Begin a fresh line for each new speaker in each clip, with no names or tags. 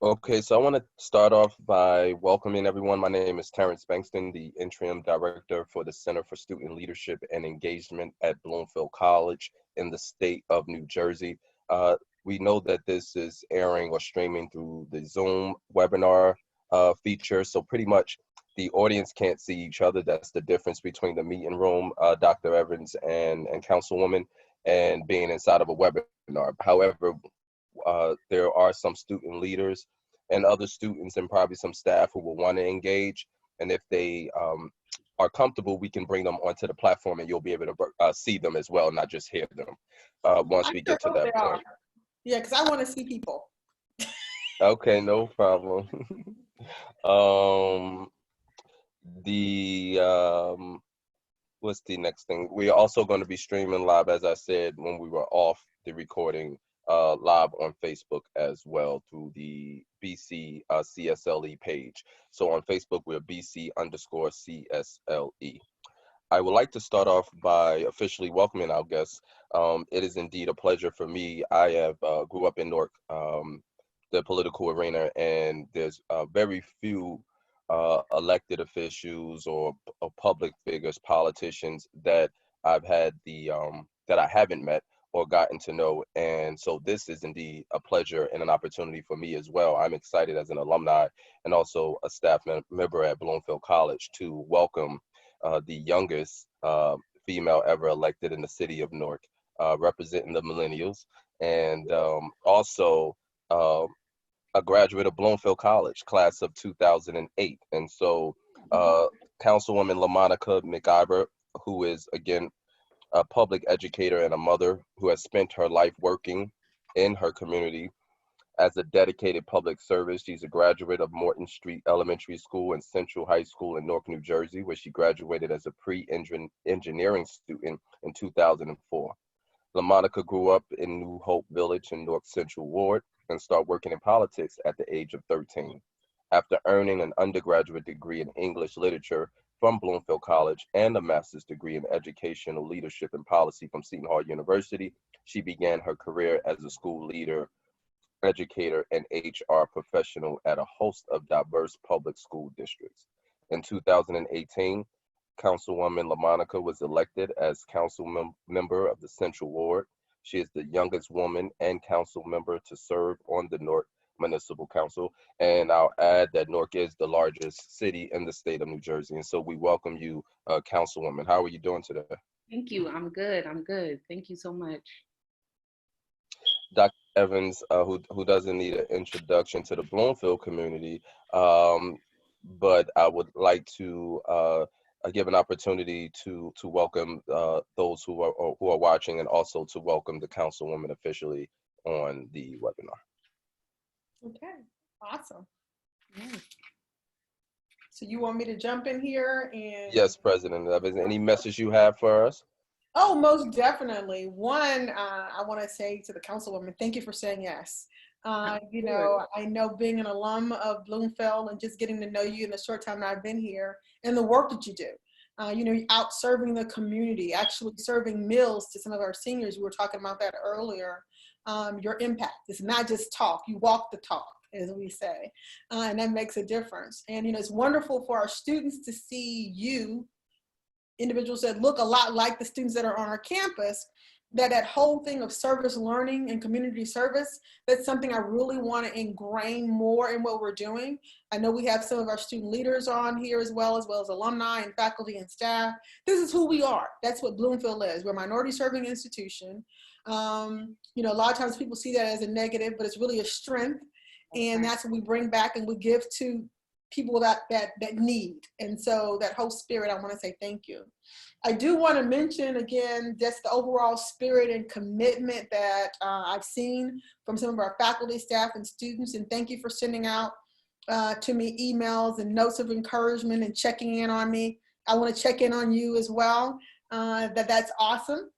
Okay, so I want to start off by welcoming everyone. My name is Terrance Bankston, the Interim Director for the Center for Student Leadership and Engagement at Bloomfield College in the state of New Jersey. We know that this is airing or streaming through the Zoom webinar feature, so pretty much the audience can't see each other. That's the difference between the meeting room, Dr. Evans and Councilwoman, and being inside of a webinar. However, there are some student leaders and other students and probably some staff who will want to engage. And if they are comfortable, we can bring them onto the platform and you'll be able to see them as well, not just hear them once we get to that point.
Yeah, because I want to see people.
Okay, no problem. What's the next thing? We're also going to be streaming live, as I said, when we were off the recording, live on Facebook as well through the BC CSLE page. So on Facebook, we're BC_CSLE. I would like to start off by officially welcoming our guests. It is indeed a pleasure for me. I have grew up in Newark, the political arena, and there's very few elected officials or public figures, politicians that I've had that I haven't met or gotten to know. And so this is indeed a pleasure and an opportunity for me as well. I'm excited as an alumni and also a staff member at Bloomfield College to welcome the youngest female ever elected in the city of Newark, representing the millennials, and also a graduate of Bloomfield College, class of 2008. And so Councilwoman LaMonica McIver, who is, again, a public educator and a mother who has spent her life working in her community as a dedicated public service. She's a graduate of Morton Street Elementary School and Central High School in Newark, New Jersey, where she graduated as a pre-engineering student in 2004. LaMonica grew up in New Hope Village in Newark Central Ward and started working in politics at the age of 13. After earning an undergraduate degree in English literature from Bloomfield College and a master's degree in educational leadership and policy from Seton Hall University, she began her career as a school leader, educator, and HR professional at a host of diverse public school districts. In 2018, Councilwoman LaMonica was elected as council member of the Central Ward. She is the youngest woman and council member to serve on the Newark Municipal Council. And I'll add that Newark is the largest city in the state of New Jersey. And so we welcome you, Councilwoman. How are you doing today?
Thank you. I'm good. Thank you so much.
Dr. Evans, who doesn't need an introduction to the Bloomfield community, but I would like to give an opportunity to welcome those who are watching, and also to welcome the Councilwoman officially on the webinar.
Okay, awesome. So you want me to jump in here and? Yes,
President Evans. Any message you have for us?
Oh, most definitely. One, I want to say to the Councilwoman, thank you for saying yes. You know, I know being an alum of Bloomfield and just getting to know you in the short time that I've been here and the work that you do. You know, out serving the community, actually serving meals to some of our seniors. We were talking about that earlier. Your impact is not just talk, you walk the talk, as we say, and that makes a difference. And, you know, it's wonderful for our students to see you, individuals that look a lot like the students that are on our campus, that whole thing of service learning and community service, that's something I really want to ingrain more in what we're doing. I know we have some of our student leaders on here as well as alumni and faculty and staff. This is who we are. That's what Bloomfield is. We're a minority serving institution. You know, a lot of times people see that as a negative, but it's really a strength. And that's what we bring back and we give to people that need. And so that whole spirit, I want to say thank you. I do want to mention again, just the overall spirit and commitment that I've seen from some of our faculty, staff, and students. And thank you for sending out to me emails and notes of encouragement and checking in on me. I want to check in on you as well. That's awesome.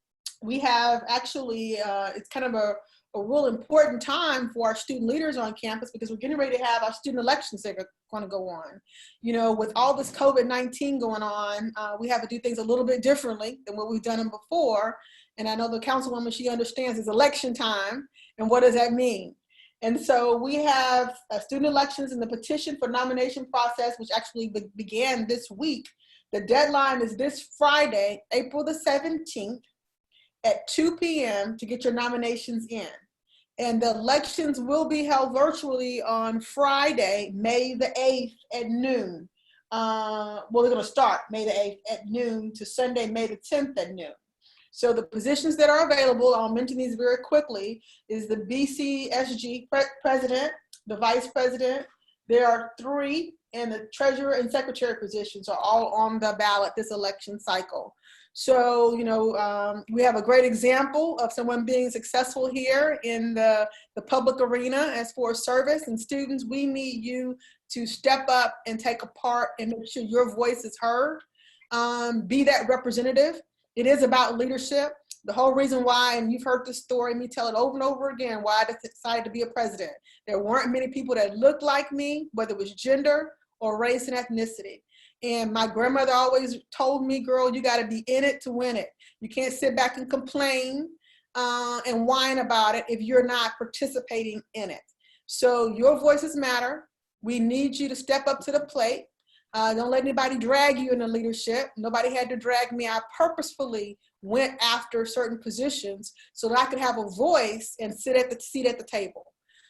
We have actually, it's kind of a real important time for our student leaders on campus because we're getting ready to have our student elections that are going to go on. You know, with all this COVID-19 going on, we have to do things a little bit differently than what we've done them before. And I know the Councilwoman, she understands it's election time and what does that mean? And so we have student elections and the petition for nomination process, which actually began this week. The deadline is this Friday, April the 17th at 2 p.m. to get your nominations in. And the elections will be held virtually on Friday, May the 8th at noon. Well, they're going to start May the 8th at noon to Sunday, May the 10th at noon. So the positions that are available, I'll mention these very quickly, is the BCSG president, the vice president. There are 3, and the treasurer and secretary positions are all on the ballot this election cycle. So, you know, we have a great example of someone being successful here in the public arena as for service. And students, we need you to step up and take a part and make sure your voice is heard. Be that representative. It is about leadership. The whole reason why, and you've heard this story, me tell it over and over again, why I decided to be a president. There weren't many people that looked like me, whether it was gender or race and ethnicity. And my grandmother always told me, girl, you got to be in it to win it. You can't sit back and complain and whine about it if you're not participating in it. So your voices matter. We need you to step up to the plate. Don't let anybody drag you into leadership. Nobody had to drag me. I purposefully went after certain positions so that I could have a voice and sit at the seat at the table.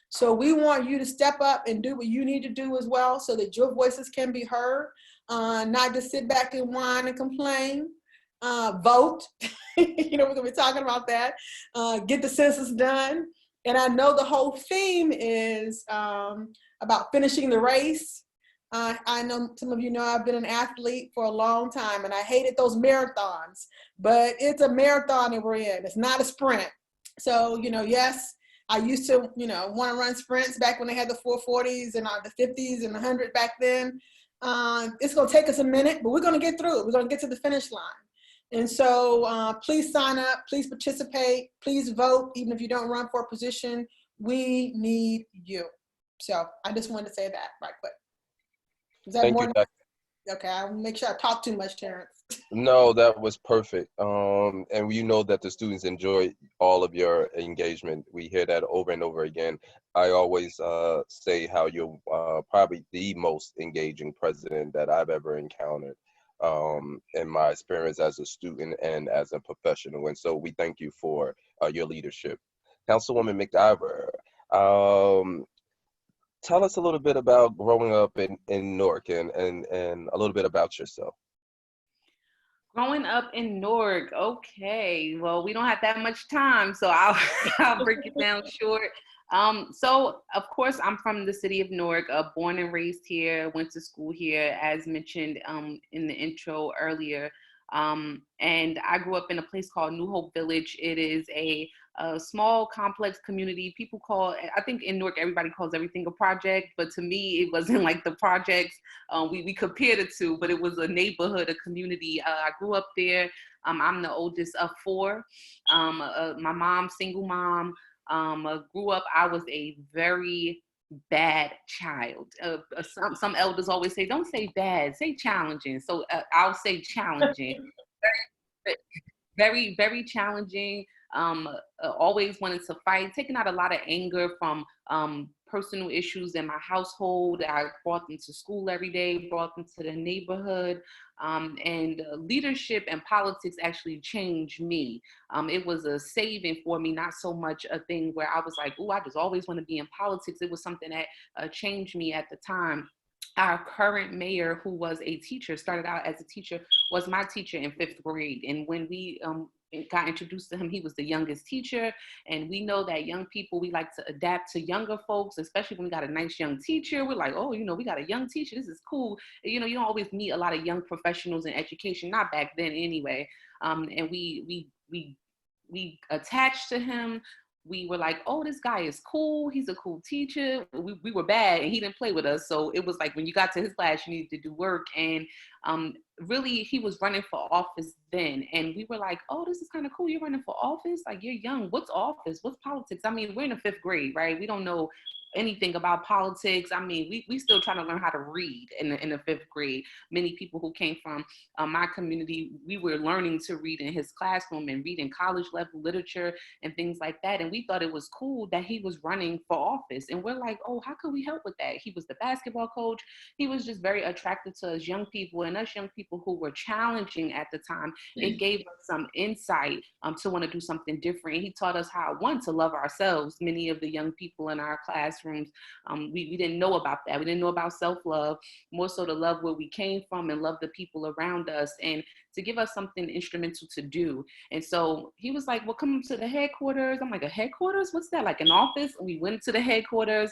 So we want you to step up and do what you need to do as well so that your voices can be heard, not just sit back and whine and complain. Vote, you know, we're gonna be talking about that. Get the census done. And I know the whole theme is about finishing the race. I know some of you know I've been an athlete for a long time and I hated those marathons, but it's a marathon that we're in. It's not a sprint. So, you know, yes, I used to, you know, want to run sprints back when they had the 440s and the 50s and the 100 back then. It's going to take us a minute, but we're going to get through it. We're going to get to the finish line. And so please sign up, please participate, please vote, even if you don't run for a position. We need you. So I just wanted to say that right quick. Is that
Thank
more?
you, Dr.
Okay, I'll make sure I talk too much, Terrance.
No, that was perfect. And you know that the students enjoy all of your engagement. We hear that over and over again. I always say how you're probably the most engaging president that I've ever encountered in my experience as a student and as a professional. And so we thank you for your leadership. Councilwoman McIver, tell us a little bit about growing up in Newark and a little bit about yourself.
Growing up in Newark, okay. Well, we don't have that much time, so I'll break it down short. So of course, I'm from the city of Newark, born and raised here, went to school here, as mentioned in the intro earlier. And I grew up in a place called New Hope Village. It is a small, complex community. People call, I think in Newark, everybody calls everything a project, but to me, it wasn't like the projects we compared it to, but it was a neighborhood, a community. I grew up there. I'm the oldest of 4. My mom, single mom, grew up, I was a very bad child. Some elders always say, don't say bad, say challenging. So I'll say challenging. Very, very challenging. Always wanted to fight, taking out a lot of anger from personal issues in my household. I brought them to school every day, brought them to the neighborhood. And leadership and politics actually changed me. It was a saving for me, not so much a thing where I was like, oh, I just always want to be in politics. It was something that changed me at the time. Our current mayor, who was a teacher, started out as a teacher, was my teacher in 5th grade. And when we got introduced to him, he was the youngest teacher. And we know that young people, we like to adapt to younger folks, especially when we got a nice young teacher. We're like, oh, you know, we got a young teacher. This is cool. You know, you don't always meet a lot of young professionals in education, not back then anyway. And we attached to him. We were like, oh, this guy is cool. He's a cool teacher. We were bad and he didn't play with us. So it was like, when you got to his class, you needed to do work. And really, he was running for office then. And we were like, oh, this is kind of cool. You're running for office? Like, you're young. What's office? What's politics? I mean, we're in the 5th grade, right? We don't know anything about politics. I mean, we still trying to learn how to read in the 5th grade. Many people who came from my community, we were learning to read in his classroom and reading college level literature and things like that. And we thought it was cool that he was running for office. And we're like, oh, how could we help with that? He was the basketball coach. He was just very attractive to us young people, and us young people who were challenging at the time. It gave us some insight to want to do something different. He taught us how, one, to love ourselves. Many of the young people in our classrooms, we didn't know about that. We didn't know about self-love, more so to love where we came from and love the people around us, and to give us something instrumental to do. And so he was like, well, come to the headquarters. I'm like, a headquarters? What's that, like an office? And we went to the headquarters.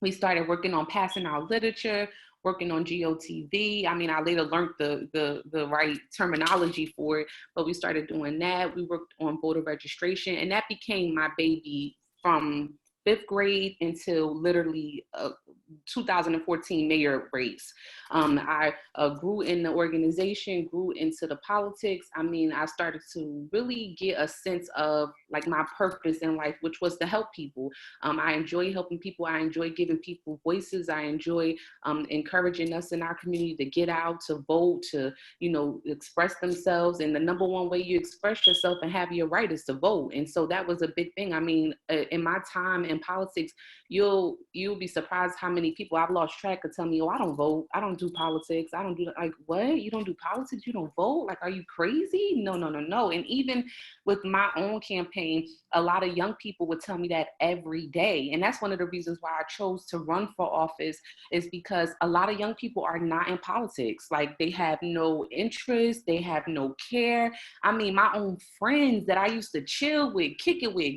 We started working on passing out literature, working on GOTV. I mean, I later learned the right terminology for it, but we started doing that. We worked on voter registration, and that became my baby from 5th grade until literally 2014 mayor race. I grew in the organization, grew into the politics. I mean, I started to really get a sense of like my purpose in life, which was to help people. I enjoy helping people. I enjoy giving people voices. I enjoy encouraging us in our community to get out, to vote, to, you know, express themselves. And the number one way you express yourself and have your right is to vote. And so that was a big thing. I mean, in my time in politics, you'll be surprised how many people I've lost track of tell me, oh, I don't vote. I don't do politics. I don't do that. Like, what? You don't do politics? You don't vote? Like, are you crazy? No. And even with my own campaign, a lot of young people would tell me that every day. And that's one of the reasons why I chose to run for office, is because a lot of young people are not in politics. Like, they have no interest. They have no care. I mean, my own friends that I used to chill with, kick it with,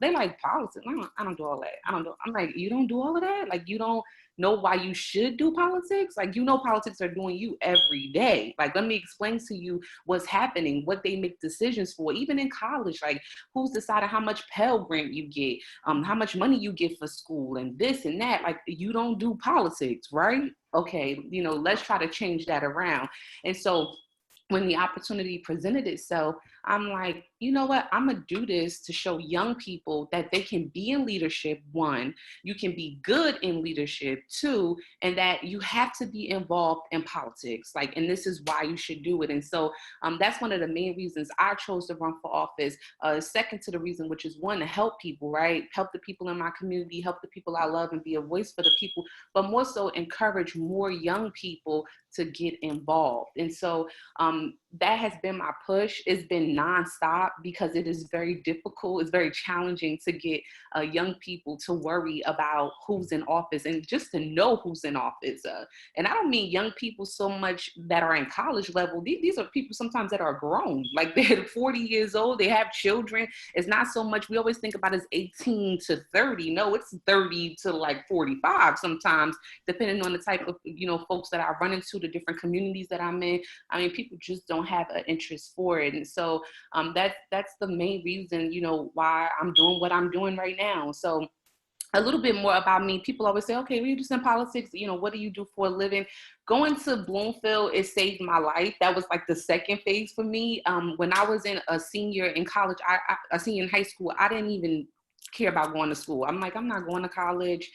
they like politics. I don't do all that. I'm like, you don't do all of that? Like, you don't know why you should do politics? Like, you know, politics are doing you every day. Like, let me explain to you what's happening, what they make decisions for. Even in college, like, who's deciding how much Pell Grant you get, how much money you get for school, and this and that. Like, you don't do politics, right? Okay, you know, let's try to change that around. And so when the opportunity presented itself, I'm like, you know what? I'm gonna do this to show young people that they can be in leadership. One, you can be good in leadership. Two, and that you have to be involved in politics. Like, and this is why you should do it. And so that's one of the main reasons I chose to run for office. Second to the reason, which is one, to help people, right? Help the people in my community, help the people I love, and be a voice for the people, but more so encourage more young people to get involved. And so that has been my push. It's been nonstop because it is very difficult. It's very challenging to get young people to worry about who's in office and just to know who's in office. And I don't mean young people so much that are in college level. These are people sometimes that are grown, like they're 40 years old, they have children. It's not so much, we always think about as 18 to 30. No, it's 30 to like 45 sometimes, depending on the type of, you know, folks that I run into, the different communities that I'm in. I mean, people just don't have an interest for it. And so that's the main reason, you know, why I'm doing what I'm doing right now. So a little bit more about me. People always say, okay, well, you're just in politics, you know, what do you do for a living? Going to Bloomfield, it saved my life. That was like the second phase for me. When I was a senior in college, a senior in high school, I didn't even care about going to school. I'm like, I'm not going to college.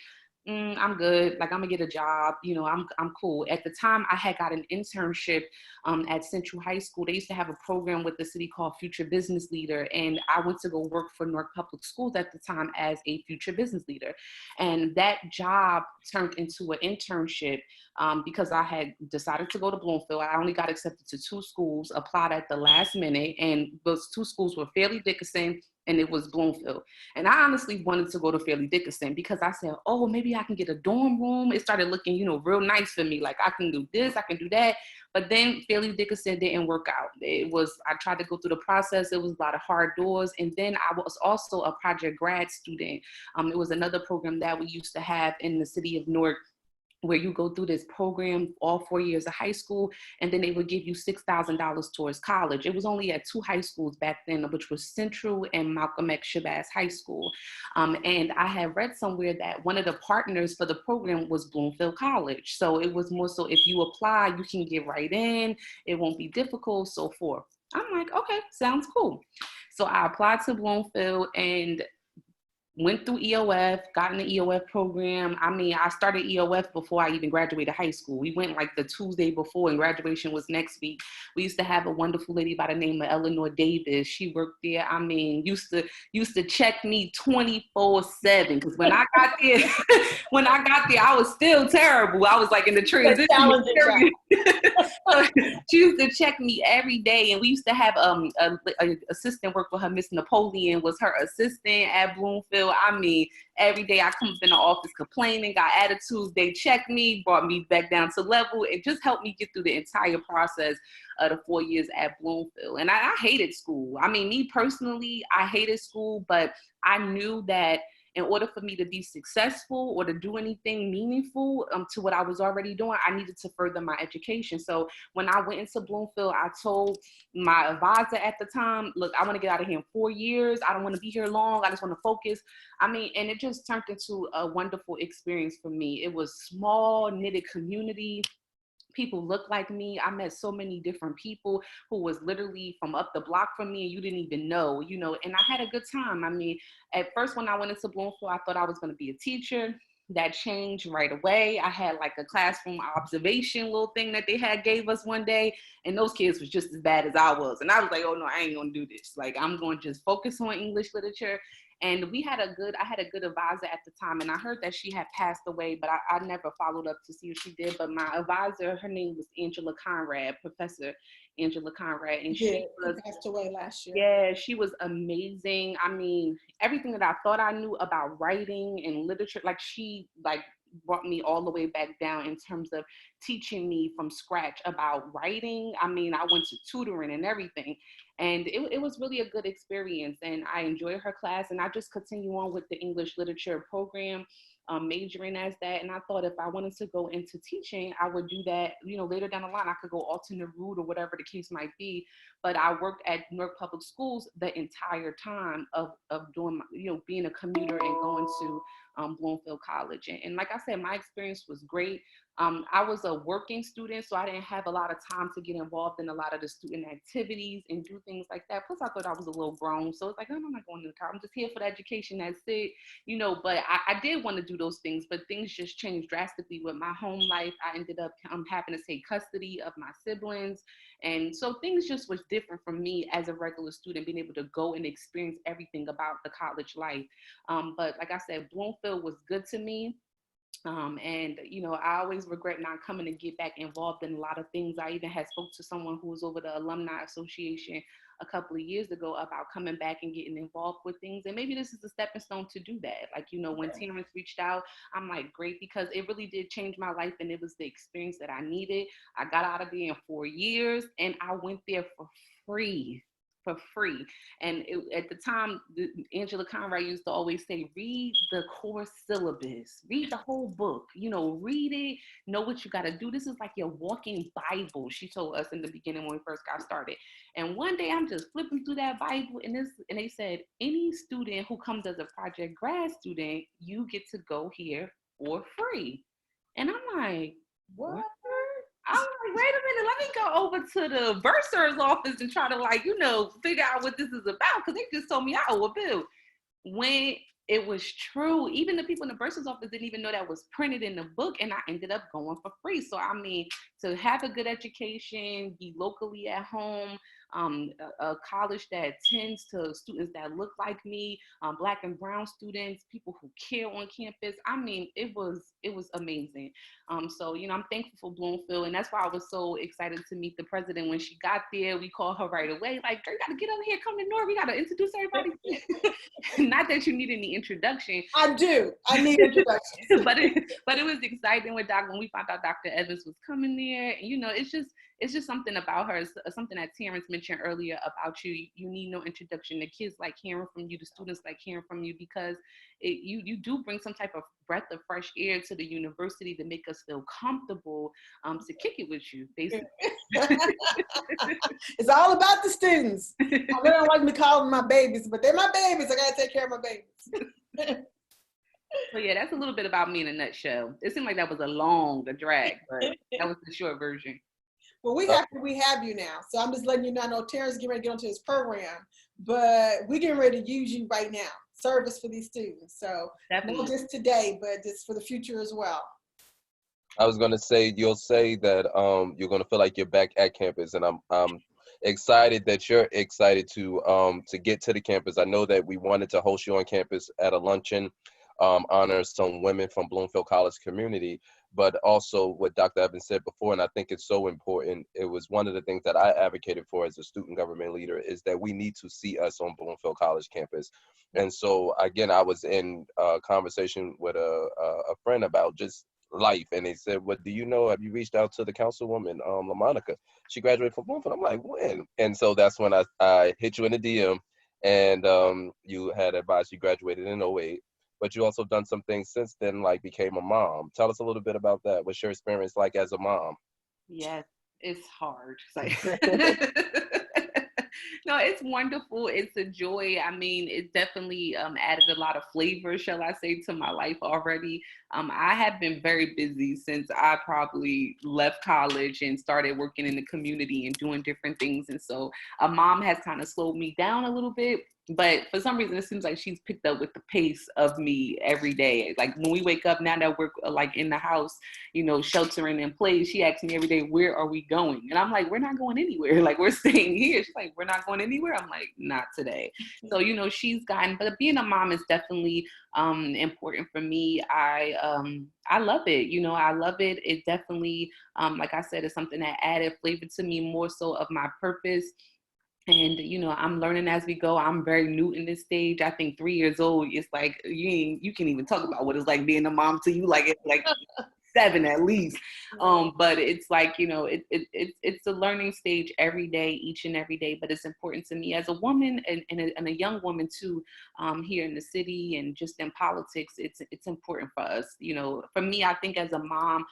I'm good. Like, I'm gonna get a job. You know, I'm cool. At the time, I had got an internship at Central High School. They used to have a program with the city called Future Business Leader, and I went to go work for Newark Public Schools at the time as a future business leader. And that job turned into an internship because I had decided to go to Bloomfield. I only got accepted to 2 schools, applied at the last minute, and those 2 schools were Fairleigh Dickinson and it was Bloomfield. And I honestly wanted to go to Fairleigh Dickinson because I said, oh, maybe I can get a dorm room. It started looking, you know, real nice for me. Like, I can do this, I can do that. But then Fairleigh Dickinson didn't work out. I tried to go through the process. It was a lot of hard doors. And then I was also a project grad student. It was another program that we used to have in the city of Newark, where you go through this program all 4 years of high school, and then they would give you $6,000 towards college. It was only at 2 high schools back then, which was Central and Malcolm X Shabazz High School. And I had read somewhere that one of the partners for the program was Bloomfield College. So it was more so, if you apply, you can get right in, it won't be difficult, so forth. I'm like, okay, sounds cool. So I applied to Bloomfield, and went through EOF, got in the EOF program. I mean, I started EOF before I even graduated high school. We went like the Tuesday before, and graduation was next week. We used to have a wonderful lady by the name of Eleanor Davis. She worked there. I mean, used to check me 24/7. Because when I got there, I was still terrible. I was like in the transition period. So she used to check me every day, and we used to have a assistant work with her. Miss Napoleon was her assistant at Bloomfield. I mean, every day I come up in the office complaining, got attitudes. They checked me, brought me back down to level. It just helped me get through the entire process of the 4 years at Bloomfield. And I hated school. I mean, me personally, I hated school, but I knew that in order for me to be successful or to do anything meaningful to what I was already doing, I needed to further my education. So when I went into Bloomfield, I told my advisor at the time, look, I want to get out of here in 4 years. I don't want to be here long. I just want to focus. I mean, and it just turned into a wonderful experience for me. It was small, knitted community. People look like me. I met so many different people who was literally from up the block from me and you didn't even know, and I had a good time. I mean, at first when I went into Bloomfield, I thought I was going to be a teacher. That changed right away. I had like a classroom observation little thing that they gave us one day, and those kids was just as bad as I was. And I was like, oh no, I ain't gonna do this. Like, I'm going to just focus on English literature. And I had a good advisor at the time, and I heard that she had passed away, but I never followed up to see if she did. But my advisor, her name was Angela Conrad, Professor Angela Conrad, and she
passed away last year.
Yeah, she was amazing. I mean, everything that I thought I knew about writing and literature, she brought me all the way back down in terms of teaching me from scratch about writing. I mean, I went to tutoring and everything. And it was really a good experience. And I enjoyed her class. And I just continue on with the English literature program, majoring as that. And I thought if I wanted to go into teaching, I would do that, later down the line. I could go alternate route or whatever the case might be. But I worked at Newark Public Schools the entire time of doing, being a commuter and going to Bloomfield College. And like I said, my experience was great. I was a working student, so I didn't have a lot of time to get involved in a lot of the student activities and do things like that. Plus, I thought I was a little grown, so it's like, oh, I'm not going to the car. I'm just here for the education. That's it, But I did want to do those things, but things just changed drastically with my home life. I ended up having to take custody of my siblings, and so things just was different from me as a regular student, being able to go and experience everything about the college life. But like I said, Bloomfield was good to me. And I always regret not coming to get back involved in a lot of things. I even had spoke to someone who was over the Alumni Association a couple of years ago about coming back and getting involved with things. And maybe this is a stepping stone to do that. When Terrance reached out, I'm like, great, because it really did change my life. And it was the experience that I needed. I got out of there in 4 years and I went there for free. And at the time, Angela Conrad used to always say, read the core syllabus, read the whole book, read it, know what you got to do. This is like your walking Bible, she told us in the beginning when we first got started. And one day I'm just flipping through that Bible and they said, any student who comes as a project grad student, you get to go here for free. And I'm like, what? I'm like, wait a minute, let me go over to the bursar's office and try to figure out what this is about, because they just told me I owe a bill. When it was true, even the people in the bursar's office didn't even know that was printed in the book, and I ended up going for free. So I mean, to have a good education, be locally at home, a college that tends to students that look like me, Black and brown students, people who care on campus. I mean, it was amazing. So, I'm thankful for Bloomfield, and that's why I was so excited to meet the president when she got there. We called her right away, like, girl, you gotta get over here, come to Newark, we gotta introduce everybody. Not that you need any introduction.
I do. I need introductions.
but it was exciting when we found out Dr. Evans was coming there. And, it's just something about her. It's something that Terrance mentioned earlier about you. You need no introduction. The kids like hearing from you. The students like hearing from you, because you do bring some type of breath of fresh air to the university to make us feel comfortable to kick it with you, basically.
It's all about the students. I really don't like me calling my babies, but they're my babies. I gotta take care of my babies.
So yeah, that's a little bit about me in a nutshell. It seemed like that was a drag, but that was the short version.
Well, we have you now. So I'm just letting you know, I know Terrance is getting ready to get onto his program, but we're getting ready to use you right now. service for these students. So
Definitely.
not just today, but just for the future as well.
I was gonna say, you'll say that you're gonna feel like you're back at campus, and I'm excited that you're excited to get to the campus. I know that we wanted to host you on campus at a luncheon, honor some women from Bloomfield College community, but also what Dr. Evans said before, and I think it's so important. It was one of the things that I advocated for as a student government leader, is that we need to see us on Bloomfield College campus. And so again, I was in conversation with a friend about just life, and they said, "What do you know? Have you reached out to the councilwoman, LaMonica? She graduated from Bloomfield." I'm like, "When?" And so that's when I hit you in the DM, and you had advised you graduated in '08, but you also done some things since then, like became a mom. Tell us a little bit about that. What's your experience like as a mom?
Yes, it's hard. It's like no, it's wonderful. It's a joy. I mean, it definitely added a lot of flavor, shall I say, to my life already. I have been very busy since I probably left college and started working in the community and doing different things. And so a mom has kind of slowed me down a little bit. But for some reason, it seems like she's picked up with the pace of me every day. Like when we wake up, now that we're like in the house, you know, sheltering in place, she asks me every day, where are we going? And I'm like, we're not going anywhere. Like, we're staying here. She's like, we're not going anywhere. I'm like, not today. So, you know, she's gotten, but being a mom is definitely important for me. I love it. You know, I love it. It definitely, like I said, is something that added flavor to me, more so of my purpose. And, you know, I'm learning as we go. I'm very new in this stage. I think 3 years old, it's like, you can't even talk about what it's like being a mom to you. Like, it's like 7 at least. But it's like, you know, it's a learning stage every day, each and every day. But it's important to me as a woman and a young woman too, here in the city and just in politics. It's important for us. You know, for me, I think as a mom,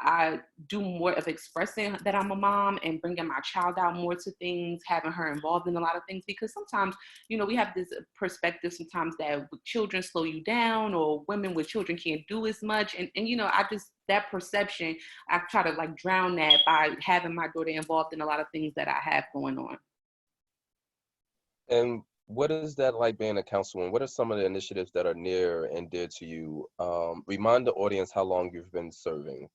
I do more of expressing that I'm a mom and bringing my child out more to things, having her involved in a lot of things, because sometimes, you know, we have this perspective sometimes that children slow you down or women with children can't do as much. And you know, that perception, I try to like drown that by having my daughter involved in a lot of things that I have going on.
And what is that like being a councilwoman? What are some of the initiatives that are near and dear to you? Remind the audience how long you've been serving.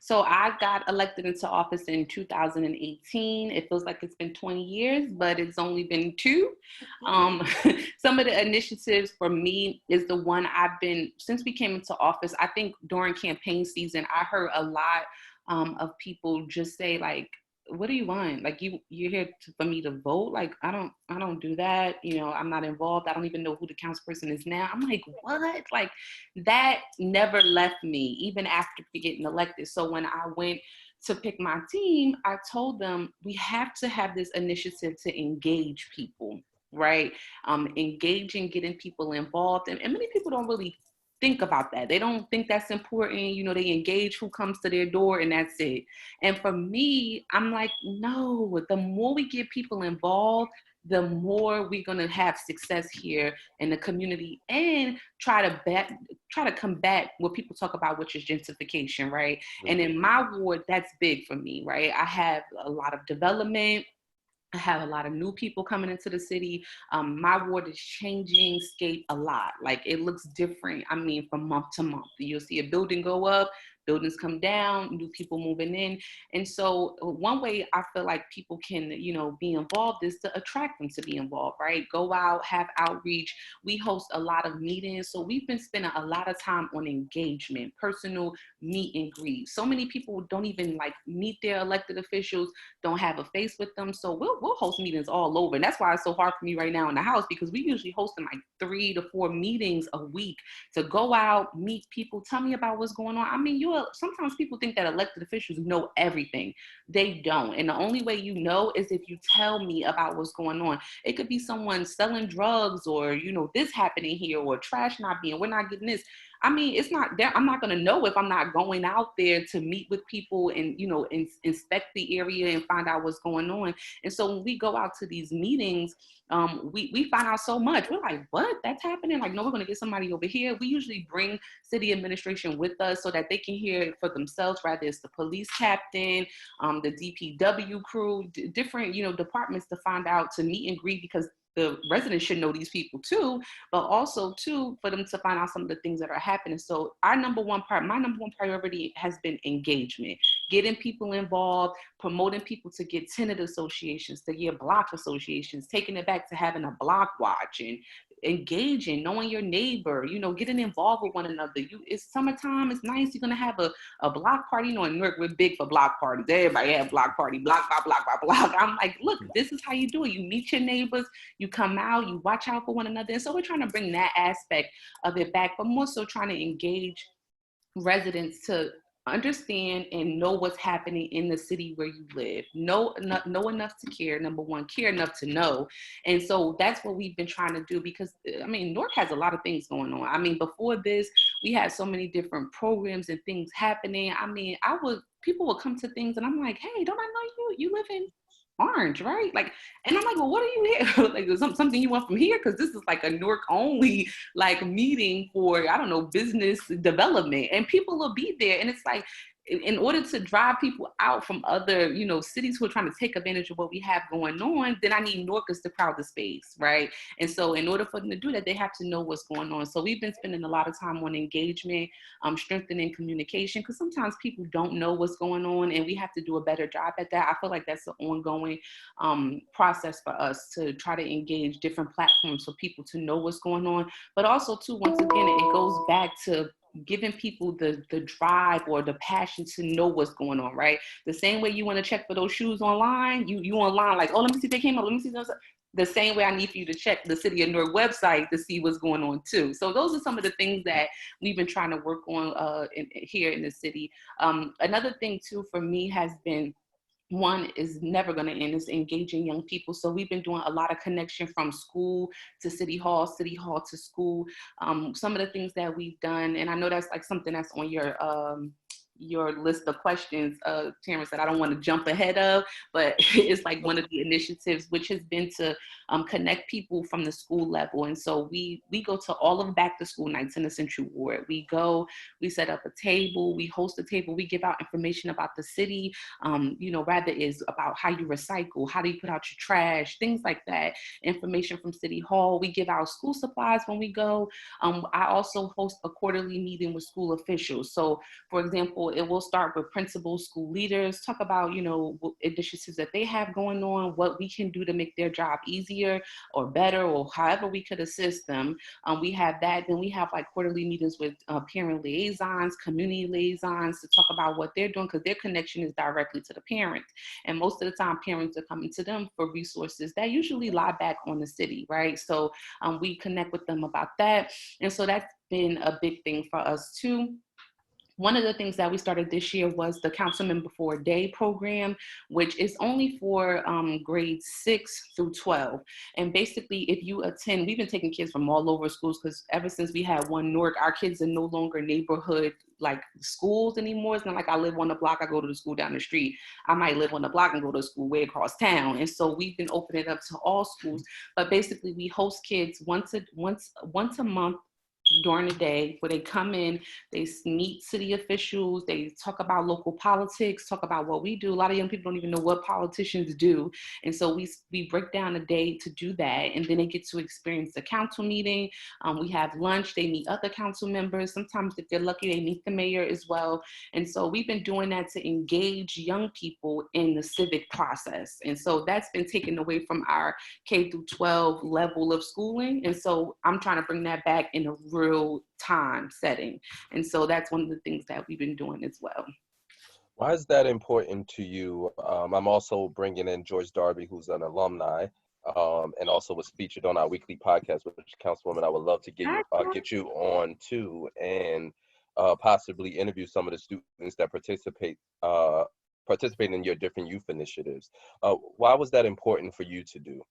So I got elected into office in 2018. It feels like it's been 20 years, but it's only been 2. Some of the initiatives for me is the one since we came into office, I think during campaign season, I heard a lot of people just say like, what do you want? Like you're here for me to vote? Like I don't do that. You know, I'm not involved. I don't even know who the councilperson is now. I'm like, what? Like that never left me, even after getting elected. So when I went to pick my team, I told them we have to have this initiative to engage people, right? Engaging, getting people involved, and many people don't really think about that. They don't think that's important. You know, they engage who comes to their door and that's it. And for me, I'm like, no, the more we get people involved, the more we're going to have success here in the community and try to combat what people talk about, which is gentrification, right? And in my ward, that's big for me, right? I have a lot of development. I have a lot of new people coming into the city. My ward is changing scape a lot. Like it looks different. I mean, from month to month, you'll see a building go up, buildings come down, new people moving in. And so one way I feel like people can, you know, be involved is to attract them to be involved, right? Go out, have outreach. We host a lot of meetings. So we've been spending a lot of time on engagement, personal meet and greet. So many people don't even like meet their elected officials, don't have a face with them. So we'll host meetings all over. And that's why it's so hard for me right now in the house, because we usually hosting like 3 to 4 meetings a week to go out, meet people, tell me about what's going on. I mean, sometimes people think that elected officials know everything. They don't. And the only way you know is if you tell me about what's going on. It could be someone selling drugs or, you know, this happening here or trash not being, we're not getting this. I mean, it's not there. I'm not going to know if I'm not going out there to meet with people and, you know, inspect the area and find out what's going on. And so when we go out to these meetings, we find out so much. We're like, what? That's happening? Like, no, we're going to get somebody over here. We usually bring city administration with us so that they can hear it for themselves, whether it's the police captain, the DPW crew, different, you know, departments to find out, to meet and greet, because the residents should know these people too, but also too, for them to find out some of the things that are happening. So my number one priority has been engagement, getting people involved, promoting people to get tenant associations, to get block associations, taking it back to having a block watch and engaging, knowing your neighbor, getting involved with one another. It's summertime, it's nice. You're gonna have a block party. In Newark, we're big for block parties. Everybody have block party, block by block by block. I'm like, look, this is how you do it. You meet your neighbors, you come out, you watch out for one another. And so we're trying to bring that aspect of it back, but more so trying to engage residents to understand and know what's happening in the city where you live. Know enough to care, number one, care enough to know. And so that's what we've been trying to do, because Newark has a lot of things going on. Before this, we had so many different programs and things happening. People would come to things and I'm like, hey, don't I know you live in Orange, right? And I'm like, well, what are you here? There's something you want from here? Because this is like a Newark only meeting for, I don't know, business development, and people will be there. And it's like, in order to drive people out from other, cities who are trying to take advantage of what we have going on, then I need Newarkers to crowd the space, right? And so in order for them to do that, they have to know what's going on. So we've been spending a lot of time on engagement, strengthening communication, because sometimes people don't know what's going on, and we have to do a better job at that. I feel like that's an ongoing process for us to try to engage different platforms for people to know what's going on. But also, too, once again, it goes back to giving people the drive or the passion to know what's going on, right? The same way you want to check for those shoes online, you online like, oh, let me see if they came up, let me see those. The same way I need for you to check the City of Newark website to see what's going on too. So those are some of the things that we've been trying to work on here in the city. Another thing too for me has been, one is never going to end, is engaging young people. So we've been doing a lot of connection from school to city hall to school. Some of the things that we've done, and I know that's like something that's on your list of questions, Terrance, that I don't want to jump ahead of, but it's like one of the initiatives, which has been to connect people from the school level. And so we go to all of back to school nights in the Central Ward. We go, we set up a table, we host a table, we give out information about the city, rather is about how you recycle, how do you put out your trash, things like that, information from City Hall. We give out school supplies when we go. I also host a quarterly meeting with school officials. So for example, it will start with principals, school leaders, talk about, initiatives that they have going on, what we can do to make their job easier or better, or however we could assist them. We have that. Then we have like quarterly meetings with parent liaisons, community liaisons, to talk about what they're doing, because their connection is directly to the parents. And most of the time, parents are coming to them for resources that usually lie back on the city, right? So we connect with them about that. And so that's been a big thing for us too. One of the things that we started this year was the Councilman Before a Day program, which is only for grades 6 through 12. And basically, if you attend, we've been taking kids from all over schools, because ever since we had one Newark, our kids are no longer neighborhood schools anymore. It's not like I live on the block, I go to the school down the street. I might live on the block and go to school way across town. And so we've been opening it up to all schools. But basically, we host kids once a month during the day, where they come in, they meet city officials, they talk about local politics, talk about what we do. A lot of young people don't even know what politicians do. And so we break down a day to do that. And then they get to experience the council meeting. We have lunch, they meet other council members. Sometimes if they're lucky, they meet the mayor as well. And so we've been doing that to engage young people in the civic process. And so that's been taken away from our K through 12 level of schooling. And so I'm trying to bring that back in a real time setting. And so that's one of the things that we've been doing as well.
Why is that important to you? I'm also bringing in George Darby, who's an alumni, and also was featured on our weekly podcast, which Councilwoman, I would love to get you on too, and possibly interview some of the students that participate in your different youth initiatives. Why was that important for you to do?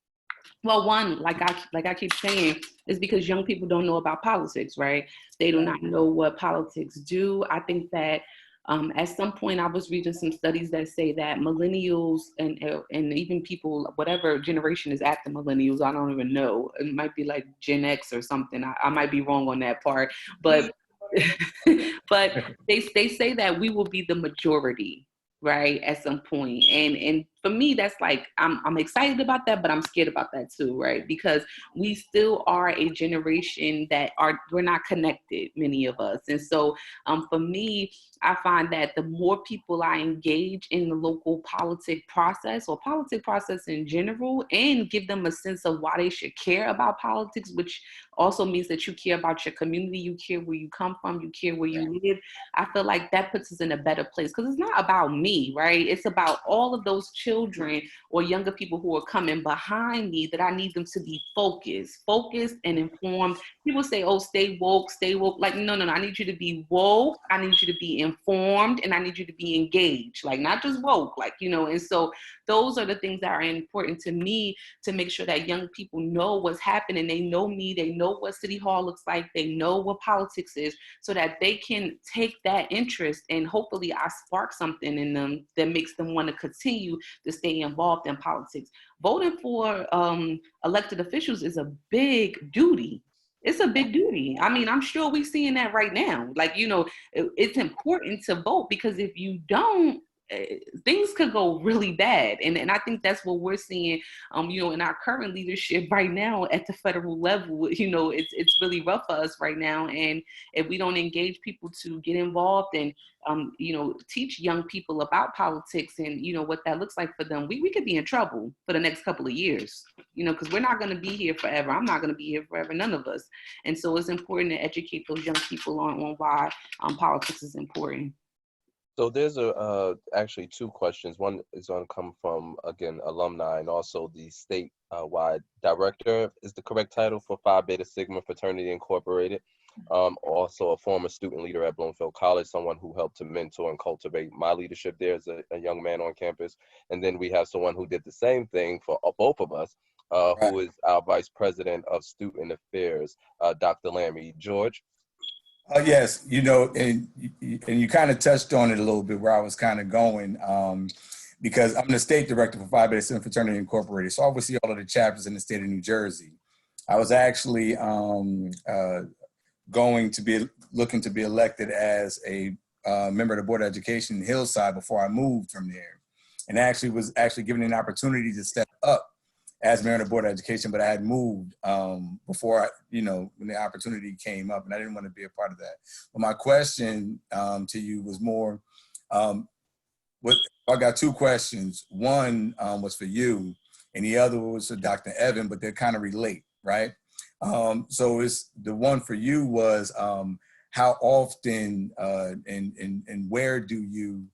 Well, one, like I keep saying, is because young people don't know about politics, right? They do not know what politics do. I think that at some point, I was reading some studies that say that millennials and even people, whatever generation is after millennials, I don't even know. It might be like Gen X or something. I might be wrong on that part, but but they say that we will be the majority, right, at some point. And for me, that's like, I'm excited about that, but I'm scared about that too, right? Because we still are a generation that we're not connected, many of us. And so for me, I find that the more people I engage in the local politic process or politic process in general, and give them a sense of why they should care about politics, which also means that you care about your community, you care where you come from, you care where you live. I feel like that puts us in a better place, because it's not about me, right? It's about all of those children or younger people who are coming behind me, that I need them to be focused and informed. People say, oh, stay woke. Like, no. I need you to be woke. I need you to be informed, and I need you to be engaged, like not just woke, like, and so those are the things that are important to me, to make sure that young people know what's happening. They know me, they know what City Hall looks like, they know what politics is, so that they can take that interest, and hopefully I spark something in them that makes them want to continue to stay involved in politics. Voting for elected officials is a big duty. It's a big duty. I mean, I'm sure we're seeing that right now. Like, it's important to vote, because if you don't, things could go really bad. And I think that's what we're seeing, in our current leadership right now at the federal level. It's really rough for us right now. And if we don't engage people to get involved and, teach young people about politics and, what that looks like for them, we could be in trouble for the next couple of years, because we're not going to be here forever. I'm not going to be here forever, none of us. And so it's important to educate those young people on why politics is important.
So there's actually two questions. One is going to come from, again, alumni, and also the state-wide director is the correct title for Phi Beta Sigma Fraternity Incorporated. Also a former student leader at Bloomfield College, someone who helped to mentor and cultivate my leadership there as a young man on campus. And then we have someone who did the same thing for both of us, who is our Vice President of Student Affairs, Dr. Lammy. George?
Yes, and you kind of touched on it a little bit where I was kind of going, because I'm the state director for Phi Beta Sigma Fraternity Incorporated. So I oversee all of the chapters in the state of New Jersey. I was actually looking to be elected as a member of the Board of Education in Hillside before I moved from there, and actually was given an opportunity to step up as mayor of the Board of Education, but I had moved before, when the opportunity came up, and I didn't want to be a part of that. But my question to you was more, I got two questions. One was for you, and the other was for Dr. Evan, but they kind of relate, right? So it's the one for you was how often and where do you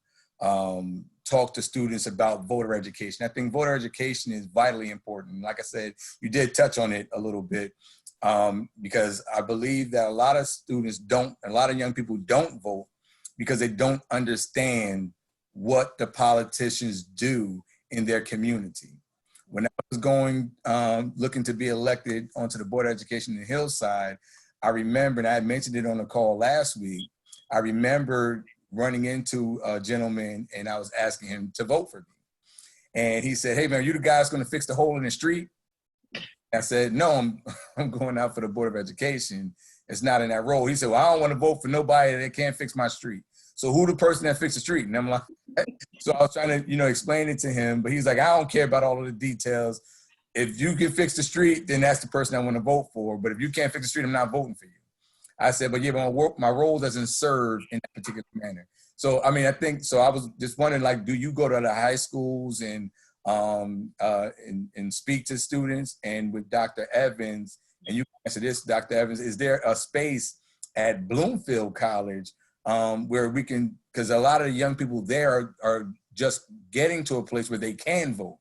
talk to students about voter education? I think voter education is vitally important. Like I said, you did touch on it a little bit, because I believe that a lot of young people don't vote because they don't understand what the politicians do in their community. When I was looking to be elected onto the Board of Education in Hillside, I remember, and I had mentioned it on the call last week, I remember running into a gentleman and I was asking him to vote for me. And he said, hey man, are you the guy that's gonna fix the hole in the street? I said, no, I'm going out for the Board of Education. It's not in that role. He said, well, I don't wanna vote for nobody that can't fix my street. So who the person that fixed the street? And I'm like, so I was trying to, explain it to him, but he's like, I don't care about all of the details. If you can fix the street, then that's the person I wanna vote for. But if you can't fix the street, I'm not voting for you. I said, but yeah, but my role doesn't serve in that particular manner. So, I mean, I think, so I was just wondering, like, do you go to the high schools and speak to students? And with Dr. Evans, and you answer this, Dr. Evans, is there a space at Bloomfield College where we can, because a lot of the young people there are just getting to a place where they can vote.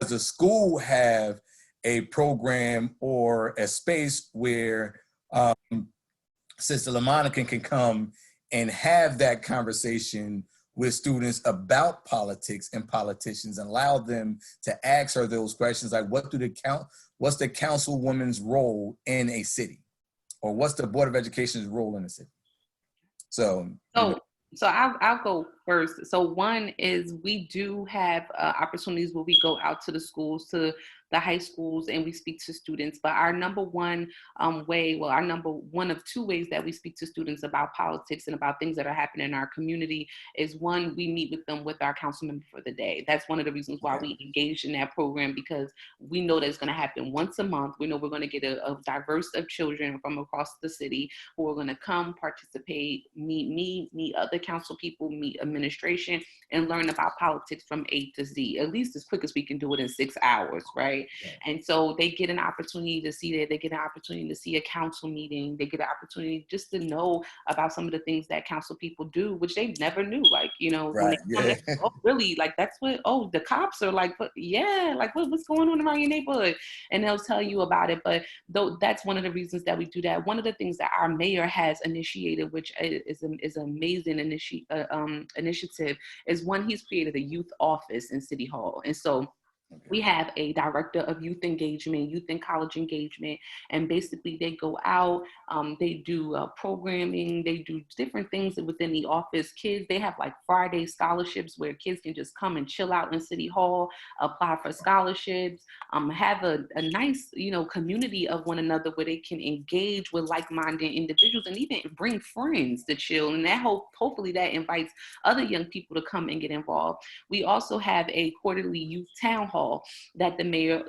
Does the school have a program or a space where Sister LaMonica can come and have that conversation with students about politics and politicians, and allow them to ask her those questions like, what's the councilwoman's role in a city? Or what's the Board of Education's role in a city? So
I'll go first. So one is we do have opportunities where we go out to the schools, to the high schools, and we speak to students. But our number one our number one of two ways that we speak to students about politics and about things that are happening in our community is, one, we meet with them with our council member for the day. That's one of the reasons why we engage in that program, because we know that it's going to happen once a month. We know we're going to get a diverse of children from across the city who are going to come, participate, meet other council people, meet administration, and learn about politics from A to Z, at least as quick as we can do it in 6 hours, right? And so they get an opportunity to see that, they get an opportunity to see a council meeting, they get an opportunity just to know about some of the things that council people do, which they never knew. Like, you know, when they come, they, oh, really? Like, that's what, oh, the cops are like, but yeah, like what's going on around your neighborhood? And they'll tell you about it. But though that's one of the reasons that we do that. One of the things that our mayor has initiated, which is an amazing initiative, is one, he's created a youth office in City Hall. And so we have a director of youth engagement, youth and college engagement, and basically they go out, they do programming, they do different things within the office. Kids, they have like Friday scholarships where kids can just come and chill out in City Hall, apply for scholarships, have a nice, you know, community of one another where they can engage with like-minded individuals and even bring friends to chill. And that hopefully that invites other young people to come and get involved. We also have a quarterly youth town hall that the mayor,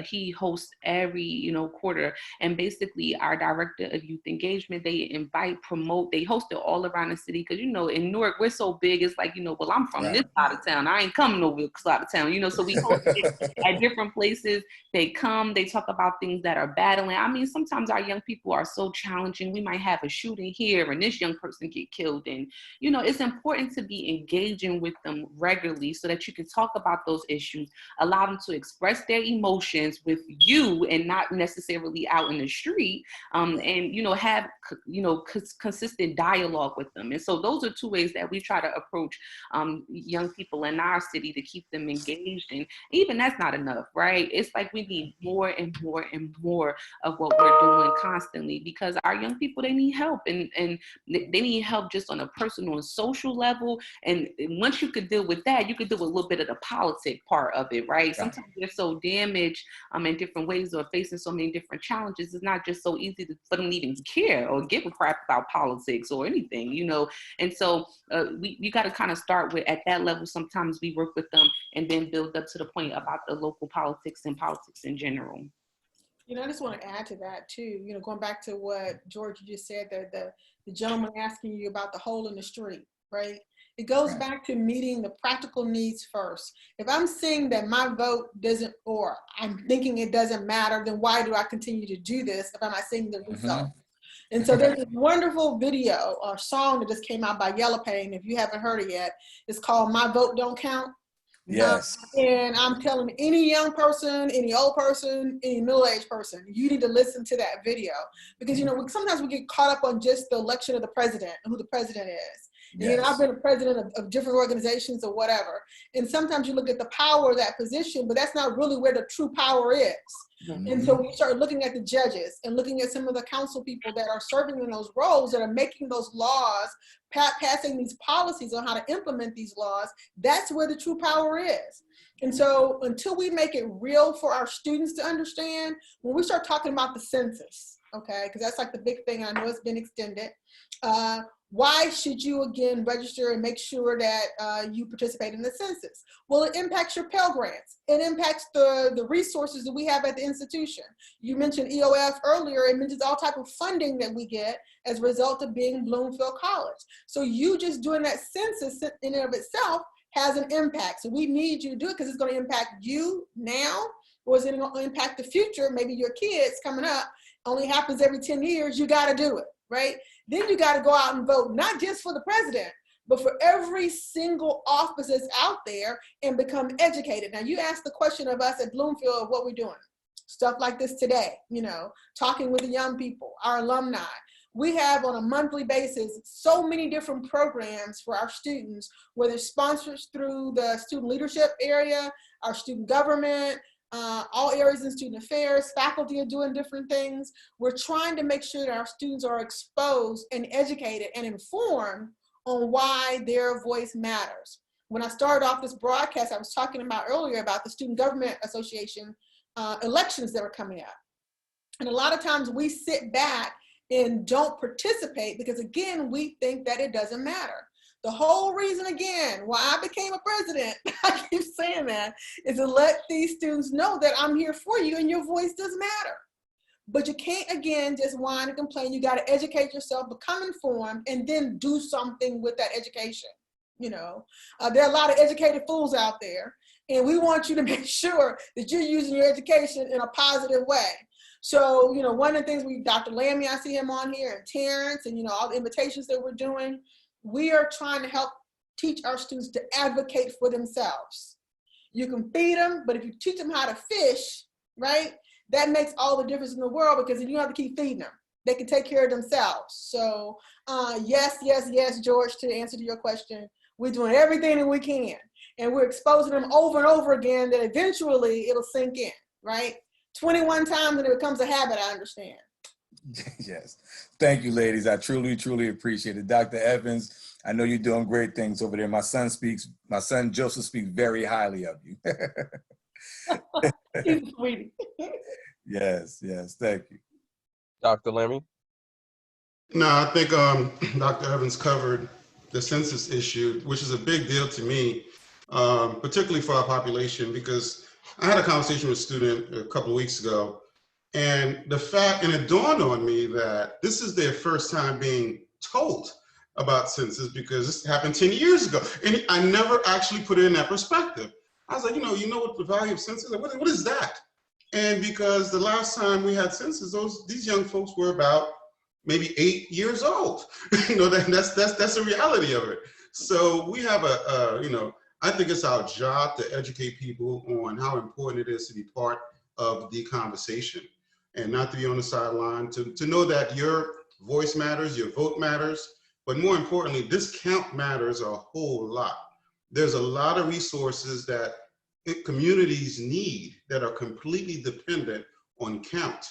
he hosts every, you know, quarter. And basically our director of youth engagement, they invite, promote, they host it all around the city. Cause you know, in Newark, we're so big. It's like, you know, well, I'm from this side of town. I ain't coming over this side of town, you know? So we host it at different places. They come, they talk about things that are battling. I mean, sometimes our young people are so challenging. We might have a shooting here and this young person get killed. And, you know, it's important to be engaging with them regularly so that you can talk about those issues, allow them to express their emotions with you and not necessarily out in the street, and, you know, have, you know, consistent dialogue with them. And so those are two ways that we try to approach young people in our city to keep them engaged. And even that's not enough, right? It's like we need more and more and more of what we're doing constantly, because our young people, they need help, and they need help just on a personal and social level. And once you could deal with that, you could deal with a little bit of the politic part of it, right? Sometimes they're so damaged in different ways or facing so many different challenges. It's not just so easy for them to even care or give a crap about politics or anything, you know? And so you got to kind of start with, at that level, sometimes we work with them and then build up to the point about the local politics and politics in general.
You know, I just want to add to that too, you know, going back to what George just said, the gentleman asking you about the hole in the street, right? It goes back to meeting the practical needs first. If I'm seeing that my vote doesn't, or I'm thinking it doesn't matter, then why do I continue to do this if I'm not seeing the result? And so there's this wonderful video or song that just came out by Yellow Pain. If you haven't heard it yet, it's called My Vote Don't Count.
Yes.
And I'm telling any young person, any old person, any middle-aged person, you need to listen to that video, because, you know, sometimes we get caught up on just the election of the president and who the president is. Yes. You know, I've been a president of different organizations or whatever. And sometimes you look at the power of that position, but that's not really where the true power is. And so when you start looking at the judges and looking at some of the council people that are serving in those roles, that are making those laws, passing these policies on how to implement these laws, that's where the true power is. And so until we make it real for our students to understand, when we start talking about the census, okay, because that's like the big thing, I know it's been extended. Why should you again register and make sure that you participate in the census? Well, it impacts your Pell Grants. It impacts the resources that we have at the institution. You mentioned EOF earlier. It mentions all type of funding that we get as a result of being Bloomfield College. So you just doing that census in and of itself has an impact. So we need you to do it because it's going to impact you now, or is it going to impact the future? Maybe your kids coming up. Only happens every 10 years. You got to do it, right? Then you got to go out and vote, not just for the president, but for every single office that's out there, and become educated. Now, you asked the question of us at Bloomfield of what we're doing. Stuff like this today, you know, talking with the young people, our alumni. We have on a monthly basis so many different programs for our students, whether sponsors through the student leadership area, our student government, all areas in student affairs, faculty are doing different things. We're trying to make sure that our students are exposed and educated and informed on why their voice matters. When I started off this broadcast, I was talking about earlier about the Student Government Association elections that are coming up. And a lot of times we sit back and don't participate because, again, we think that it doesn't matter. The whole reason, again, why I became a president, I keep saying that, is to let these students know that I'm here for you and your voice does matter. But you can't, again, just whine and complain. You got to educate yourself, become informed, and then do something with that education. You know, there are a lot of educated fools out there, and we want you to make sure that you're using your education in a positive way. So, you know, one of the things Dr. Lammy, I see him on here, and Terrance, and, you know, all the invitations that we're doing, we are trying to help teach our students to advocate for themselves. You can feed them, but if you teach them how to fish, right, that makes all the difference in the world, because then you don't have to keep feeding them. They can take care of themselves. So yes, yes, yes, George, to answer to your question, we're doing everything that we can. And we're exposing them over and over again that eventually it'll sink in, right? 21 times and it becomes a habit, I understand.
Yes. Thank you, ladies. I truly, truly appreciate it. Dr. Evans, I know you're doing great things over there. My son Joseph speaks very highly of you.
He's a sweetie.
Yes, yes. Thank you.
Dr. Lammy?
No, I think Dr. Evans covered the census issue, which is a big deal to me, particularly for our population, because I had a conversation with a student a couple of weeks ago, and it dawned on me that this is their first time being told about census, because this happened 10 years ago. And I never actually put it in that perspective. I was like, you know what the value of census is? What is that? And because the last time we had census, these young folks were about maybe 8 years old. You know, that's the reality of it. So we have I think it's our job to educate people on how important it is to be part of the conversation and not to be on the sideline, to know that your voice matters, your vote matters, but more importantly, this count matters a whole lot. There's a lot of resources that communities need that are completely dependent on count.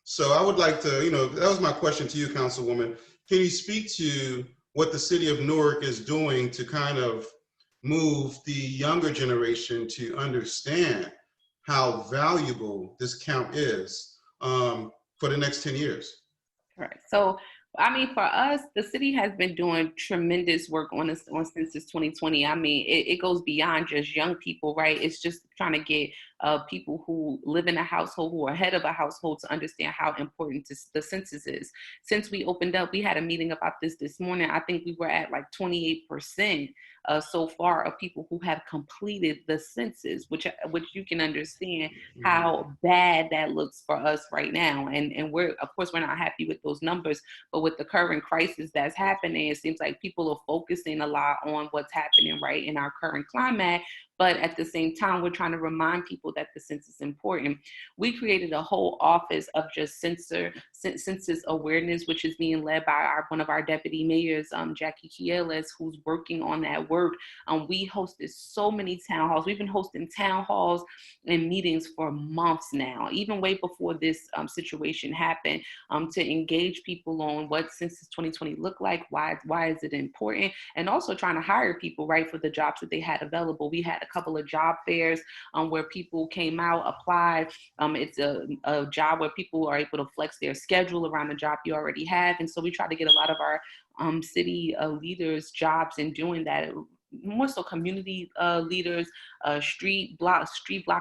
So I would like to, that was my question to you, Councilwoman. Can you speak to what the city of Newark is doing to kind of move the younger generation to understand how valuable this count is for the next 10 years?
Right. So, I mean, for us, the city has been doing tremendous work on Census 2020. I mean, it goes beyond just young people, right? It's just trying to get people who live in a household, who are head of a household, to understand how important the census is. Since we opened up, we had a meeting about this morning. I think we were at like 28% so far of people who have completed the census, which you can understand how bad that looks for us right now. And we're not happy with those numbers, but with the current crisis that's happening, it seems like people are focusing a lot on what's happening right in our current climate. But at the same time, we're trying to remind people that the census is important. We created a whole office of just census awareness, which is being led by one of our deputy mayors, Jackie Kieles, who's working on that work. We hosted so many town halls. We've been hosting town halls and meetings for months now, even way before this situation happened, to engage people on what Census 2020 looked like, why is it important, and also trying to hire people, right, for the jobs that they had available. We had a couple of job fairs where people came out, applied. It's a job where people are able to flex their schedule around the job you already have. And so we try to get a lot of our city leaders jobs in doing that. More so community leaders, street block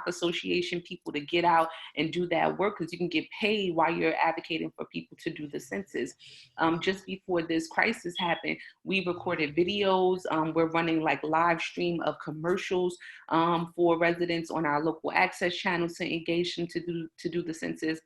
association people to get out and do that work, because you can get paid while you're advocating for people to do the census. Just before this crisis happened, we recorded videos. We're running like live stream of commercials for residents on our local access channel to engage them to do the census.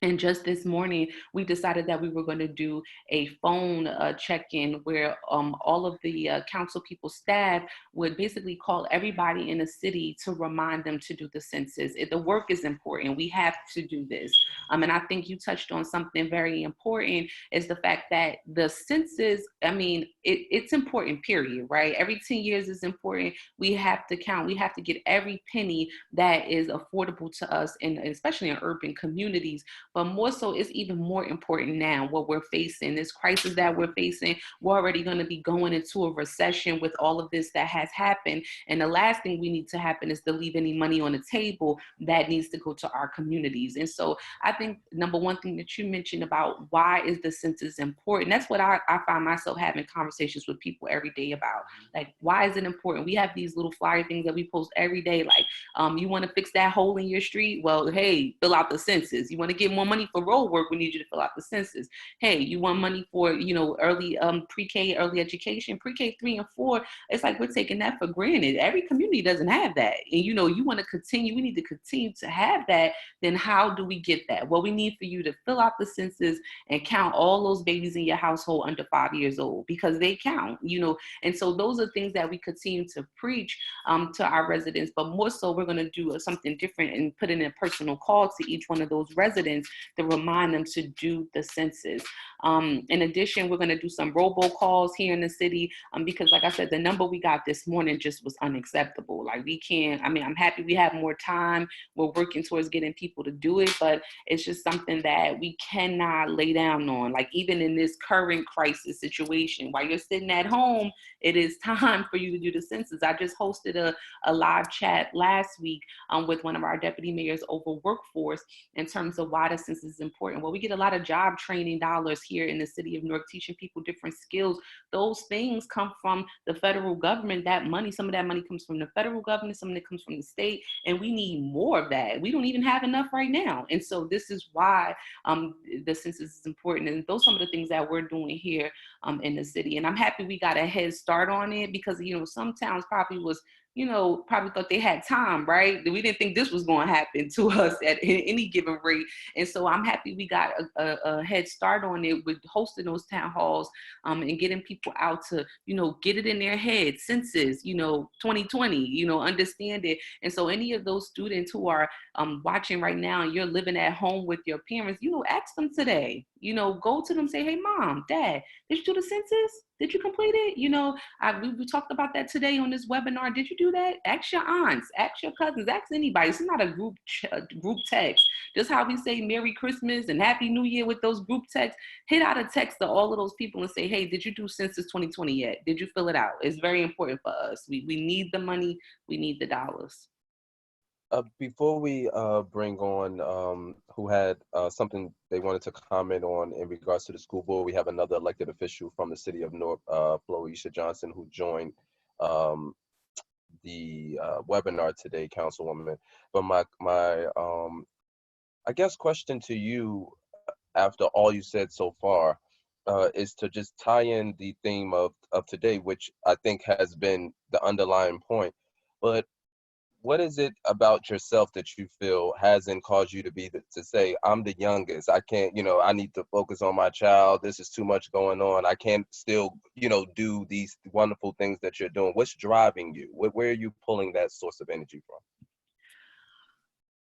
And just this morning, we decided that we were going to do a phone check-in where all of the council people staff would basically call everybody in the city to remind them to do the census. The work is important. We have to do this. And I think you touched on something very important, is the fact that the census, I mean, it's important, period, right? Every 10 years is important. We have to count. We have to get every penny that is affordable to us, and especially in urban communities. but more so, it's even more important now what we're facing, this crisis that we're facing. We're already going to be going into a recession with all of this that has happened. And the last thing we need to happen is to leave any money on the table that needs to go to our communities. And so I think number one thing that you mentioned about why is the census important, that's what I find myself having conversations with people every day about. Like, why is it important? We have these little flyer things that we post every day, like, you want to fix that hole in your street? Well, hey, fill out the census. You want to get more money for road work? We need you to fill out the census. Hey, you want money for, early pre-K, early education, pre-K 3 and 4. It's like we're taking that for granted. Every community doesn't have that. And, you want to continue, we need to continue to have that. Then how do we get that? Well, we need for you to fill out the census and count all those babies in your household under 5 years old, because they count, and so those are things that we continue to preach to our residents, but more so we're going to do something different and put in a personal call to each one of those residents to remind them to do the census. In addition, we're going to do some robocalls here in the city because, like I said, the number we got this morning just was unacceptable. Like, we can't, I'm happy we have more time. We're working towards getting people to do it, but it's just something that we cannot lay down on. Like, even in this current crisis situation, while you're sitting at home, it is time for you to do the census. I just hosted a live chat last week with one of our deputy mayors over workforce in terms of why the census is important. Well, we get a lot of job training dollars here in the city of Newark, teaching people different skills. Those things come from the federal government. That money, some of that money comes from the federal government, some of it comes from the state, and we need more of that. We don't even have enough right now. And so this is why the census is important. And those are some of the things that we're doing here in the city. And I'm happy we got a head start on it because, some towns probably was, probably thought they had time, right? We didn't think this was going to happen to us at any given rate. And so I'm happy we got a head start on it with hosting those town halls and getting people out to, get it in their head, census, 2020, understand it. And so any of those students who are watching right now and you're living at home with your parents, ask them today, go to them, say, hey, mom, dad, did you do the census? Did you complete it? We talked about that today on this webinar. Did you do that? Ask your aunts, ask your cousins, ask anybody. It's not a group text. Just how we say Merry Christmas and Happy New Year with those group texts, hit out a text to all of those people and say, hey, did you do Census 2020 yet? Did you fill it out? It's very important for us. We need the money. We need the dollars.
Before we bring on who had something they wanted to comment on in regards to the school board, we have another elected official from the city of Newark, Floisha Johnson, who joined the webinar today, Councilwoman. But my I guess question to you, after all you said so far, is to just tie in the theme of today, which I think has been the underlying point. But what is it about yourself that you feel hasn't caused you to say, I'm the youngest, I can't, I need to focus on my child, this is too much going on, I can't still, do these wonderful things that you're doing? What's driving you? Where are you pulling that source of energy from?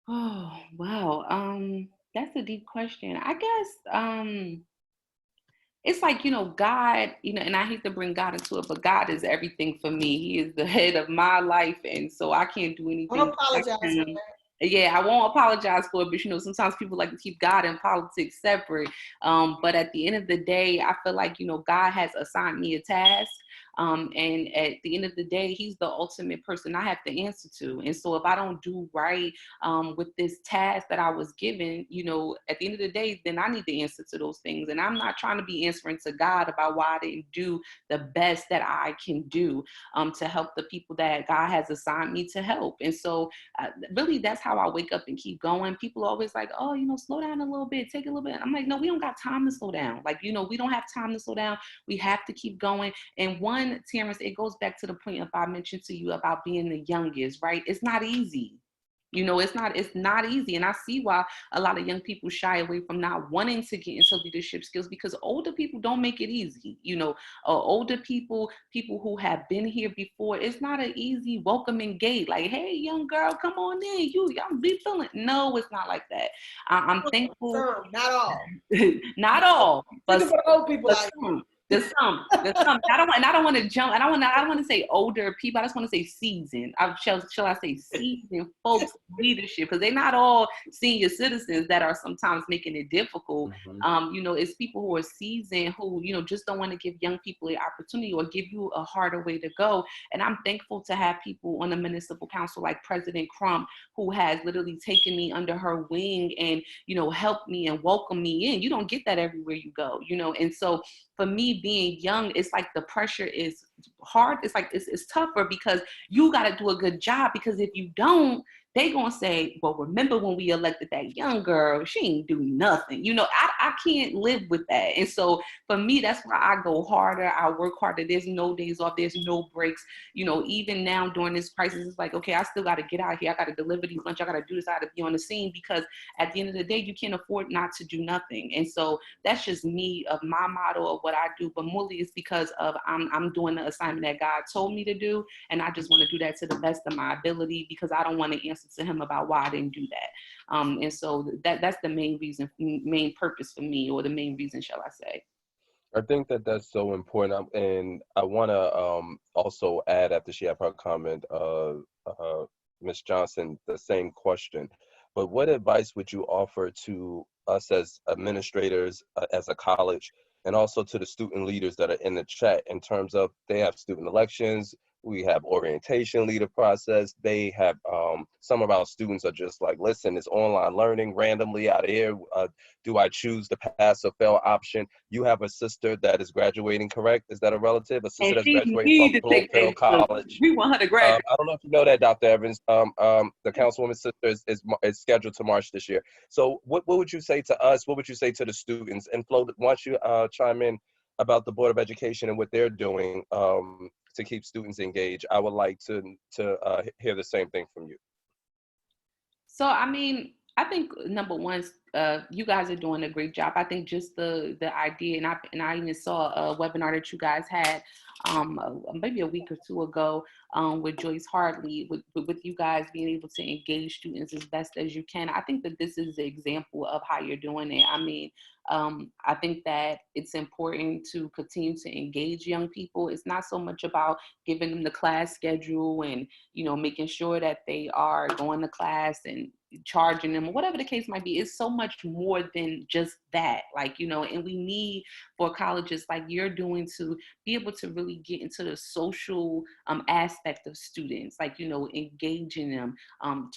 Oh, wow. That's a deep question. I guess, it's like, God, and I hate to bring God into it, but God is everything for me. He is the head of my life. And so I can't do anything.
I apologize for that.
Yeah, I won't apologize for it, but sometimes people like to keep God and politics separate. But at the end of the day, I feel like, God has assigned me a task. And at the end of the day, he's the ultimate person I have to answer to. And so if I don't do right with this task that I was given, at the end of the day, then I need to answer to those things. And I'm not trying to be answering to God about why I didn't do the best that I can do to help the people that God has assigned me to help. And so really, that's how I wake up and keep going. People are always like, oh, slow down a little bit, take a little bit. I'm like, no, we don't got time to slow down. Like, we don't have time to slow down. We have to keep going. And Terrance, it goes back to the point I mentioned to you about being the youngest, right? It's not easy. It's not easy. And I see why a lot of young people shy away from not wanting to get into leadership skills, because older people don't make it easy. Older people who have been here before, it's not an easy welcoming gate. Like, hey, young girl, come on in. Y'all be feeling. No, it's not like that. I'm thankful.
Not all.
Not all.
But some old people like
There's some. I don't want to jump. I don't want to say older people. I just want to say seasoned. Shall I say seasoned folks leadership, because they're not all senior citizens that are sometimes making it difficult. It's people who are seasoned who, just don't want to give young people the opportunity or give you a harder way to go. And I'm thankful to have people on the municipal council like President Crump, who has literally taken me under her wing and, helped me and welcomed me in. You don't get that everywhere you go, and so for me being young, it's like the pressure is hard. It's like, it's tougher because you got to do a good job, because if you don't, they gonna say, well, remember when we elected that young girl, she ain't do nothing. I can't live with that. And so for me, that's why I go harder. I work harder. There's no days off. There's no breaks. Even now during this crisis, it's like, okay, I still got to get out here. I got to deliver these lunch. I got to do this. I got to be on the scene, because at the end of the day, you can't afford not to do nothing. And so that's just me, of my motto of what I do. But mostly it's because of I'm doing the assignment that God told me to do. And I just want to do that to the best of my ability, because I don't want to answer to him about why I didn't do that. And so that's the main purpose for me, or the main reason, shall I say.
I think that that's so important. And I want to also add, after she had her comment, Ms. Johnson, the same question. But what advice would you offer to us as administrators, as a college, and also to the student leaders that are in the chat, in terms of, they have student elections, we have orientation leader process, they have, some of our students are just like, listen, it's online learning randomly out of here. Do I choose the pass or fail option? You have a sister that is graduating, correct? Is that a relative? A sister that's graduating from Bloomfield College.
We want her to graduate.
I don't know if you know that, Dr. Evans. The Councilwoman's sister is scheduled to march this year. So what would you say to us? What would you say to the students? And Flo, why don't you chime in about the Board of Education and what they're doing to keep students engaged? I would like to hear the same thing from you.
So, I think number one, you guys are doing a great job. I think just the idea, and I even saw a webinar that you guys had maybe a week or two ago with Joyce Hartley, with you guys being able to engage students as best as you can. I think that this is an example of how you're doing it. I think that it's important to continue to engage young people. It's not so much about giving them the class schedule and, making sure that they are going to class and charging them, or whatever the case might be. It's so much more than just that, and we need for colleges like you're doing to be able to really get into the social aspect of students, engaging them,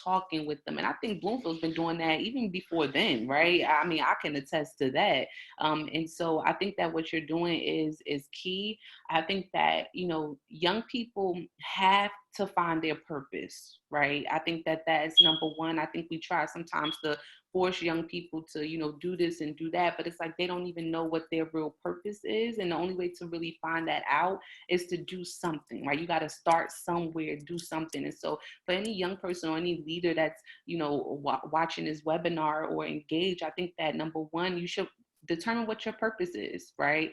talking with them. And I think Bloomfield's been doing that even before then, right? I can attest to that. And so I think that what you're doing is key. I think that, young people have to find their purpose, right? I think that that's number one. I think we try sometimes to force young people to, do this and do that, but it's like they don't even know what their real purpose is. And the only way to really find that out is to do something, right? You got to start somewhere, do something. And so for any young person or any leader that's, watching this webinar or engage, I think that number one, you should determine what your purpose is, right?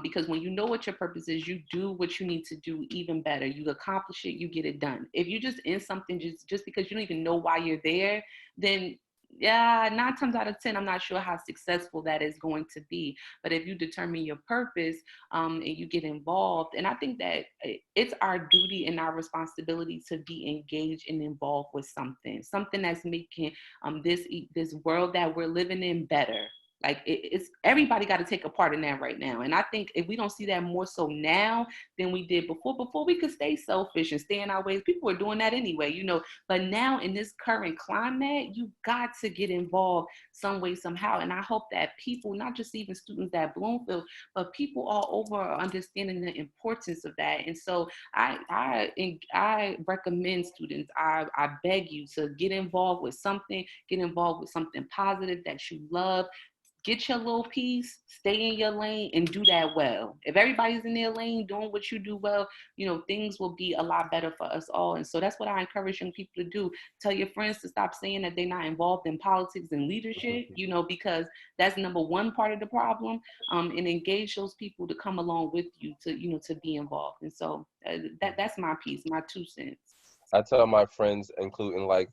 Because when you know what your purpose is, you do what you need to do even better. You accomplish it, you get it done. If you just in something just because you don't even know why you're there, then 9 times out of 10, I'm not sure how successful that is going to be. But if you determine your purpose and you get involved, and I think that it's our duty and our responsibility to be engaged and involved with something that's making this world that we're living in better. It's everybody got to take a part in that right now. And I think if we don't see that more so now than we did before we could stay selfish and stay in our ways. People are doing that anyway, but now in this current climate, you got to get involved some way, somehow. And I hope that people, not just even students at Bloomfield, but people all over are understanding the importance of that. And so I recommend students, I beg you to get involved with something positive that you love. Get your little piece, stay in your lane, and do that well. If everybody's in their lane doing what you do well, things will be a lot better for us all. And so that's what I encourage young people to do. Tell your friends to stop saying that they're not involved in politics and leadership, because that's number one part of the problem. And engage those people to come along with you to be involved. And so that's my piece, my 2 cents.
I tell my friends, including like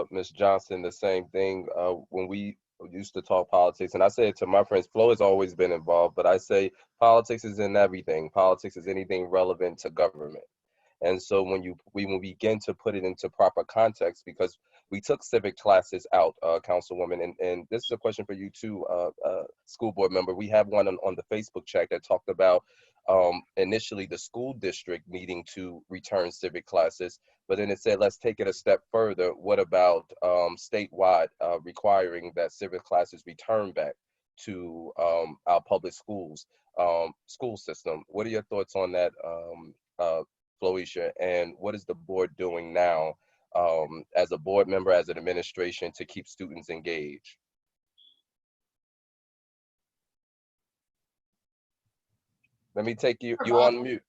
Ms. Johnson, the same thing. When we used to talk politics, and I say it to my friends, Flo has always been involved, but I say politics is in everything. Politics is anything relevant to government. And so when we begin to put it into proper context, because we took civic classes out, Councilwoman, and this is a question for you too, school board member. We have one on the Facebook chat that talked about initially the school district needing to return civic classes, but then it said, let's take it a step further. What about statewide requiring that civic classes return back to our public schools, school system? What are your thoughts on that, Floisha, and what is the board doing now as a board member, as an administration, to keep students engaged? Let me take you on mute.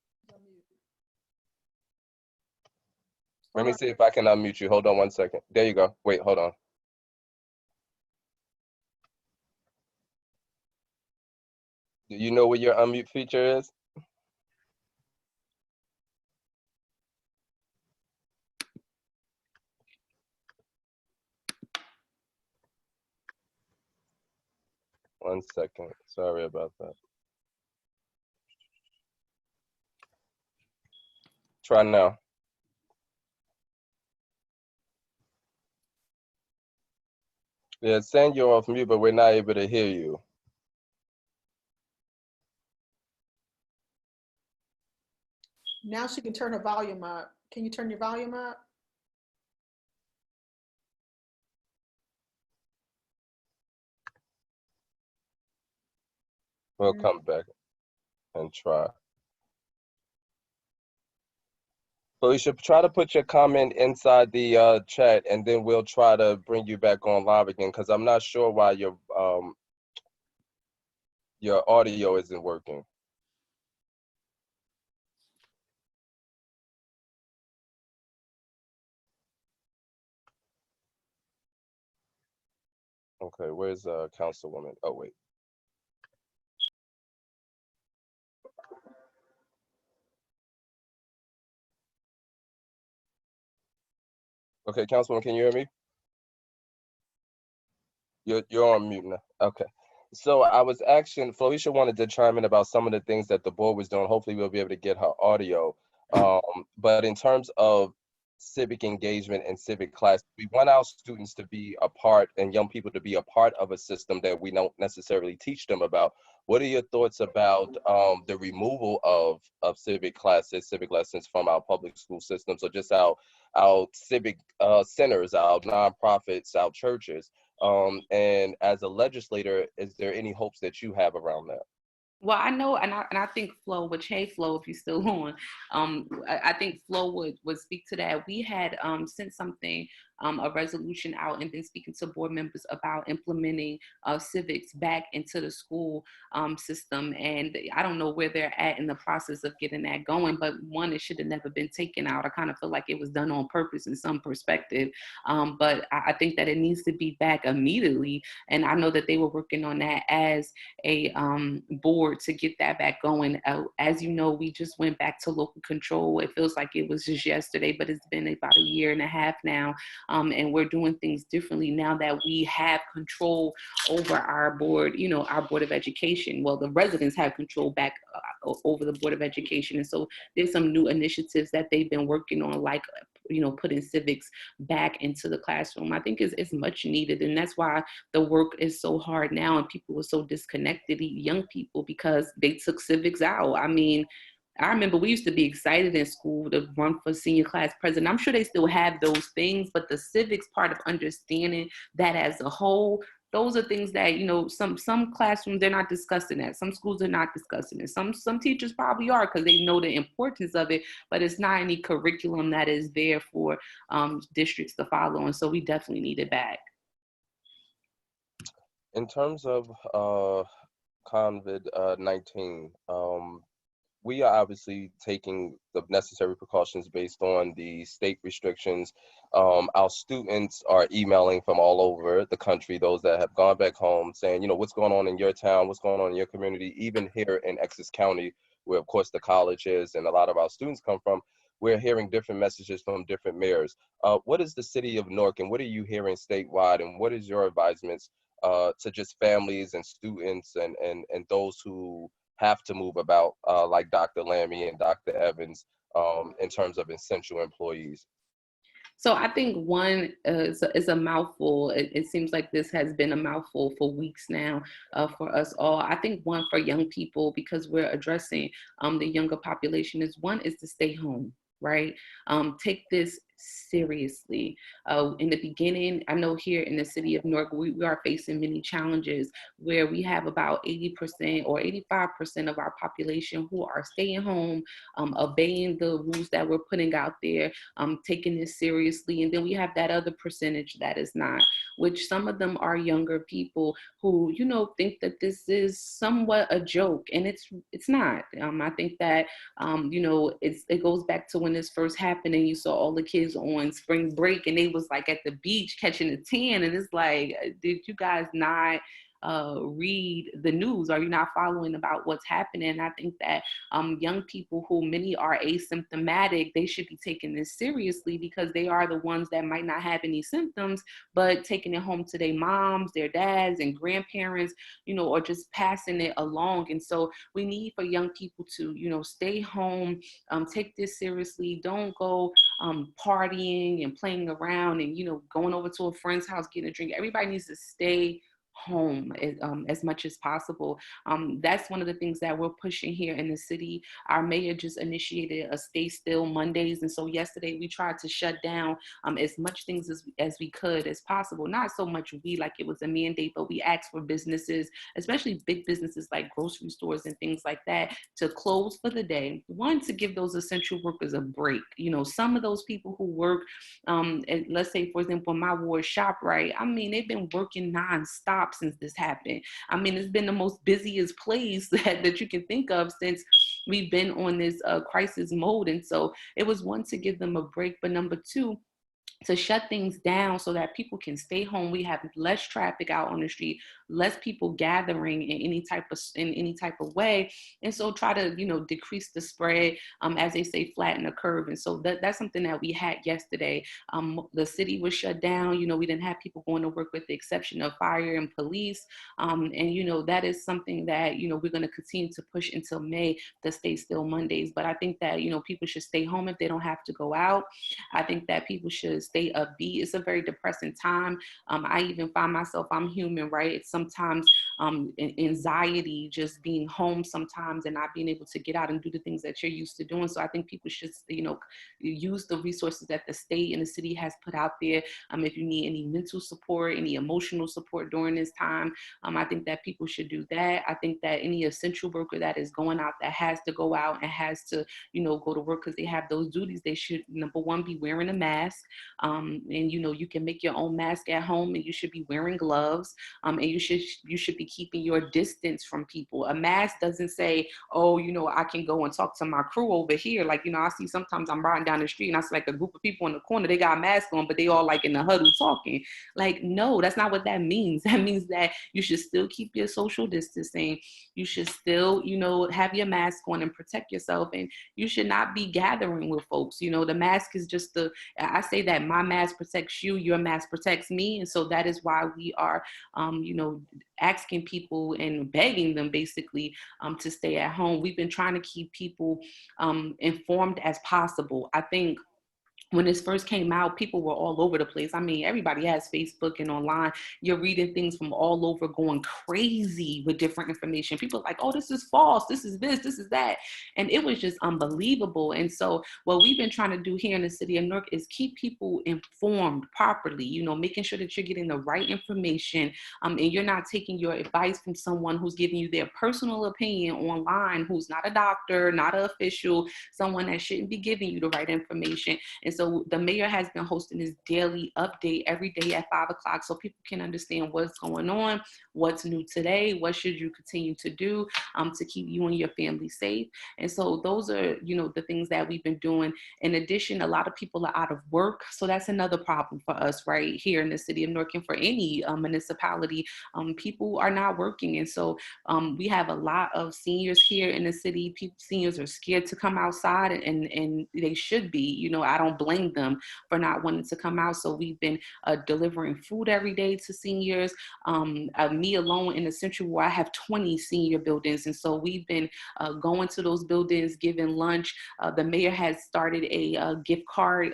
Let me see if I can unmute you. Hold on one second. There you go. Wait, hold on. Do you know what your unmute feature is? One second. Sorry about that. Try now. Yeah, it's saying you're off mute, but we're not able to hear you.
Now she can turn her volume up. Can you turn your volume up?
We'll come back and try. So you should try to put your comment inside the chat, and then we'll try to bring you back on live again, because I'm not sure why your audio isn't working. Okay, where's Councilwoman? Oh, wait. Okay, Councilwoman, can you hear me? You're on mute now. Okay. So I was asking, Felicia wanted to chime in about some of the things that the board was doing. Hopefully we'll be able to get her audio. But in terms of civic engagement and civic class, we want our students to be a part, and young people to be a part of a system that we don't necessarily teach them about. What are your thoughts about the removal of civic classes, civic lessons from our public school system? So just our civic centers, our nonprofits, our churches. And as a legislator, is there any hopes that you have around that?
Well, I know, and I think Flo, which, hey Flo, if you're still on, I think Flo would speak to that. We had sent something, a resolution out, and been speaking to board members about implementing civics back into the school system. And I don't know where they're at in the process of getting that going, but one, it should have never been taken out. I kind of feel like it was done on purpose in some perspective, but I think that it needs to be back immediately. And I know that they were working on that as a board to get that back going. As you know, we just went back to local control. It feels like it was just yesterday, but it's been about a year and a half now. And we're doing things differently now that we have control over our board, you know, our Board of Education. Well, the residents have control back over the Board of Education. And so there's some new initiatives that they've been working on, like, you know, putting civics back into the classroom. I think is much needed. And that's why the work is so hard now, and people are so disconnected, young people, because they took civics out. I mean, I remember we used to be excited in school to run for senior class president. I'm sure they still have those things, but the civics part of understanding that as a whole, those are things that, you know, some classrooms, they're not discussing that. Some schools are not discussing it. Some teachers probably are, because they know the importance of it, but it's not any curriculum that is there for districts to follow. And so we definitely need it back.
In terms of COVID-19, we are obviously taking the necessary precautions based on the state restrictions. Our students are emailing from all over the country, those that have gone back home, saying, you know, what's going on in your town, what's going on in your community. Even here in Essex County, where of course the college is and a lot of our students come from, we're hearing different messages from different mayors. What is the city of Newark, and what are you hearing statewide, and what is your advisements to just families and students and those who have to move about, like Dr. Lammy and Dr. Evans, in terms of essential employees?
So I think one is a mouthful. It seems like this has been a mouthful for weeks now for us all. I think one for young people, because we're addressing the younger population, is one is to stay home, right? Take this seriously. In the beginning, I know here in the city of Newark, we are facing many challenges where we have about 80% or 85% of our population who are staying home, obeying the rules that we're putting out there, taking this seriously. And then we have that other percentage that is not, which some of them are younger people who, you know, think that this is somewhat a joke, and it's not. I think that, you know, it goes back to when this first happened and you saw all the kids on spring break and they was like at the beach catching a tan, and it's like, did you guys not read the news? Are you not following about what's happening? I think that young people, who many are asymptomatic, they should be taking this seriously, because they are the ones that might not have any symptoms, but taking it home to their moms, their dads, and grandparents, you know, or just passing it along. And so we need for young people to, you know, stay home, take this seriously. Don't go partying and playing around and, you know, going over to a friend's house, getting a drink. Everybody needs to stay home as much as possible. That's one of the things that we're pushing here in the city. Our mayor just initiated a Stay Still Mondays. And so yesterday we tried to shut down as much things as we could as possible. Not so much we, like it was a mandate, but we asked for businesses, especially big businesses like grocery stores and things like that, to close for the day. One, to give those essential workers a break. You know, some of those people who work, and let's say, for example, my ward ShopRite, I mean, they've been working nonstop since this happened. I mean, it's been the most busiest place that you can think of since we've been on this crisis mode. And so it was one, to give them a break, but number two, to shut things down so that people can stay home. We have less traffic out on the street, less people gathering in any type of way, and so try to, you know, decrease the spread, as they say, flatten the curve. And so that's something that we had yesterday. The city was shut down. You know, we didn't have people going to work, with the exception of fire and police. And you know, that is something that, you know, we're going to continue to push until May, the Stay Still Mondays. But I think that, you know, people should stay home if they don't have to go out. I think that people should stay upbeat. It's a very depressing time. I even find myself, I'm human, right? It's sometimes anxiety, just being home sometimes and not being able to get out and do the things that you're used to doing. So I think people should, you know, use the resources that the state and the city has put out there. If you need any mental support, any emotional support during this time, I think that people should do that. I think that any essential worker that is going out, that has to go out and has to, you know, go to work because they have those duties, they should, number one, be wearing a mask. And you know, you can make your own mask at home, and you should be wearing gloves, and you should be keeping your distance from people. A mask doesn't say, oh, you know, I can go and talk to my crew over here. Like, you know, I see sometimes I'm riding down the street and I see like a group of people in the corner, they got a mask on, but they all like in the huddle talking. Like, no, that's not what that means. That means that you should still keep your social distancing. You should still, you know, have your mask on and protect yourself, and you should not be gathering with folks. You know, the mask is just I say that my mask protects you, your mask protects me. And so that is why we are, you know, asking people and begging them basically to stay at home. We've been trying to keep people informed as possible. I think when this first came out, people were all over the place. I mean, everybody has Facebook and online. You're reading things from all over, going crazy with different information. People are like, oh, this is false. This is this is that. And it was just unbelievable. And so what we've been trying to do here in the city of Newark is keep people informed properly, you know, making sure that you're getting the right information, and you're not taking your advice from someone who's giving you their personal opinion online, who's not a doctor, not an official, someone that shouldn't be giving you the right information. And so the mayor has been hosting this daily update every day at 5 o'clock, so people can understand what's going on, what's new today, what should you continue to do to keep you and your family safe. And so those are, you know, the things that we've been doing. In addition, a lot of people are out of work. So that's another problem for us right here in the city of Newark, and for any municipality. People are not working. And so we have a lot of seniors here in the city. Seniors are scared to come outside, and they should be. You know, I don't blame blame them for not wanting to come out. So we've been delivering food every day to seniors. Me alone in the Central Ward, I have 20 senior buildings. And so we've been going to those buildings, giving lunch. The mayor has started a gift card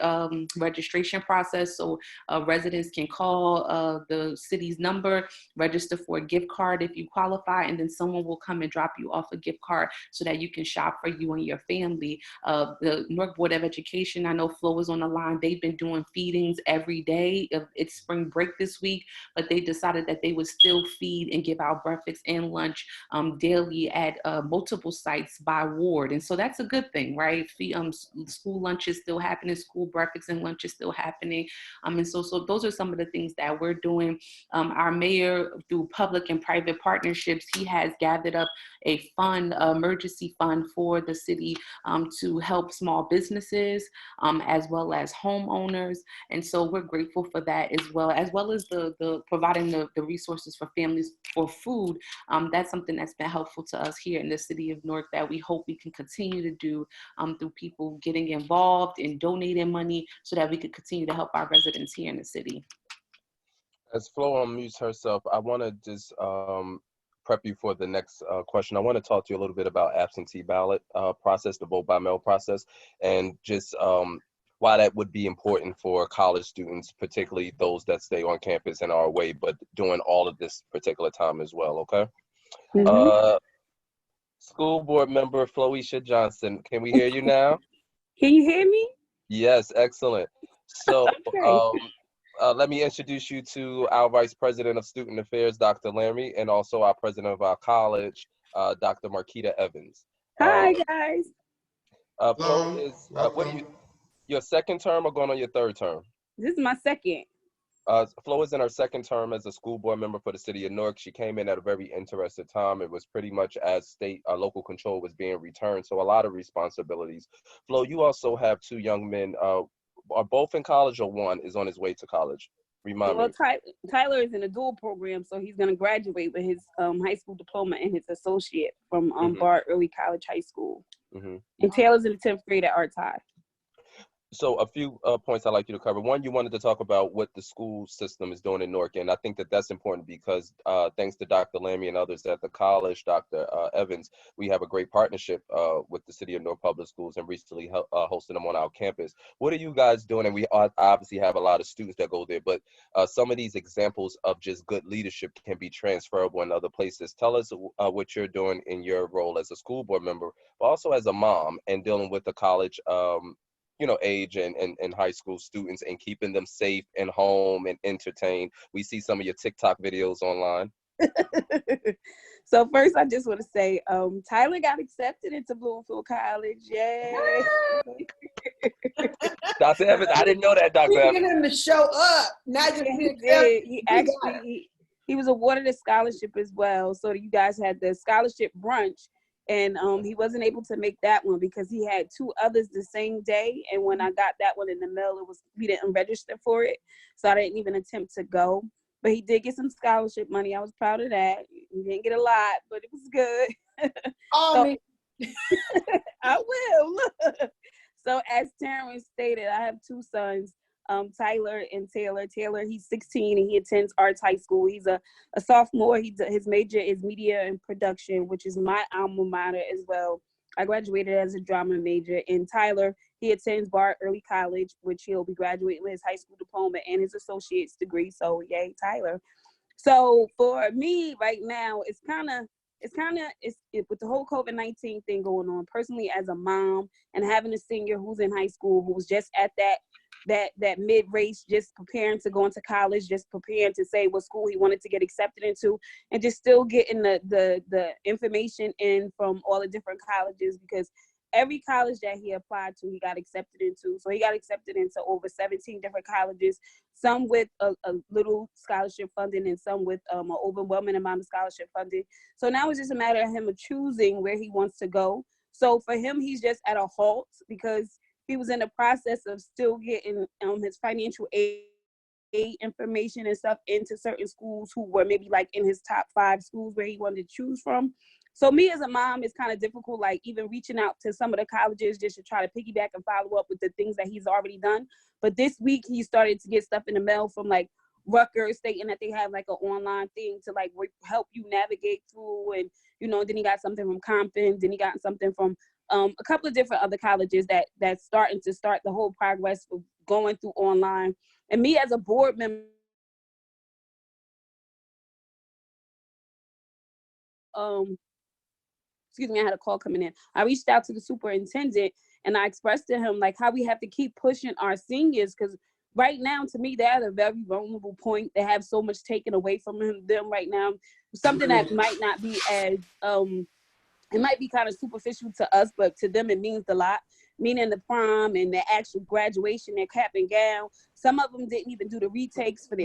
registration process. So residents can call the city's number, register for a gift card if you qualify, and then someone will come and drop you off a gift card so that you can shop for you and your family. The Newark Board of Education, I know Flo is on the line. They've been doing feedings every day. It's spring break this week, but they decided that they would still feed and give out breakfast and lunch daily at multiple sites by ward. And so that's a good thing, right? School lunch is still happening, school breakfast and lunch is still happening. And so those are some of the things that we're doing. Our mayor, through public and private partnerships, he has gathered up a fund, emergency fund for the city to help small businesses as well as homeowners. And so we're grateful for that as well as the providing the resources for families for food. That's something that's been helpful to us here in the city of Newark that we hope we can continue to do through people getting involved and donating money so that we could continue to help our residents here in the city.
As Flo unmutes herself, I want to just prep you for the next question. I want to talk to you a little bit about absentee ballot process, the vote by mail process, and just why that would be important for college students, particularly those that stay on campus and are away, but during all of this particular time as well, okay?
Mm-hmm.
School board member Floisha Johnson, can we hear you now?
Can you hear me?
Yes, excellent. So
Okay.
let me introduce you to our Vice President of Student Affairs, Dr. Larry, and also our President of our college, Dr. Marcheta Evans.
Hi, guys.
Flo
Hello,
is, what are you,
welcome.
your second term or going on your third term?
This is my second.
Flo is in her second term as a school board member for the city of Newark. She came in at a very interesting time. It was pretty much as local control was being returned, so a lot of responsibilities. Flo, you also have two young men. Are both in college or one is on his way to college? Remind
Well,
me.
Tyler is in a dual program, so he's going to graduate with his high school diploma and his associate from Bard Early College High School. And Taylor's in the 10th grade at Arts High.
So a few points I'd like you to cover. One, you wanted to talk about what the school system is doing in Newark, and I think that that's important because thanks to Dr. Lamy and others at the college, Dr. Evans, we have a great partnership with the City of Newark Public Schools and recently hosted them on our campus. What are you guys doing? And we obviously have a lot of students that go there, but some of these examples of just good leadership can be transferable in other places. Tell us what you're doing in your role as a school board member, but also as a mom and dealing with the college age and high school students and keeping them safe and home and entertained. We see some of your TikTok videos online.
So first, I just want to say, Tyler got accepted into Bloomfield College. Yay!
Dr. Evans, I didn't know that, Dr. Evans.
Get him to show up, not just
He did. He actually he was awarded a scholarship as well. So you guys had the scholarship brunch. And he wasn't able to make that one because he had two others the same day. And when I got that one in the mail, we didn't register for it. So I didn't even attempt to go. But he did get some scholarship money. I was proud of that. He didn't get a lot, but it was good.
Oh,
I will. So as Terrance stated, I have two sons, Tyler and Taylor. Taylor, he's 16 and he attends Arts High School. He's a sophomore. His major is media and production, which is my alma mater as well. I graduated as a drama major. And Tyler, he attends Bard Early College, which he'll be graduating with his high school diploma and his associate's degree. So yay, Tyler. So for me right now, it's with the whole COVID-19 thing going on, personally as a mom and having a senior who's in high school, who was just at that mid-race, just preparing to go into college, just preparing to say what school he wanted to get accepted into, and just still getting the information in from all the different colleges, because every college that he applied to, he got accepted into. So he got accepted into over 17 different colleges, some with a little scholarship funding and some with an overwhelming amount of scholarship funding. So now it's just a matter of him choosing where he wants to go. So for him, he's just at a halt because he was in the process of still getting his financial aid information and stuff into certain schools who were maybe like in his top 5 schools where he wanted to choose from. So me as a mom, it's kind of difficult, like even reaching out to some of the colleges just to try to piggyback and follow up with the things that he's already done. But this week he started to get stuff in the mail from like Rutgers stating that they have like an online thing to like help you navigate through. And, you know, then he got something from Compton, then he got something from a couple of different other colleges that's starting to start the whole progress of going through online. And me as a board member, excuse me, I had a call coming in. I reached out to the superintendent and I expressed to him like how we have to keep pushing our seniors, because right now, to me, they're at a very vulnerable point. They have so much taken away from them right now. Something that might not be as, it might be kind of superficial to us, but to them it means a lot. Meaning the prom and the actual graduation, their cap and gown. Some of them didn't even do the retakes for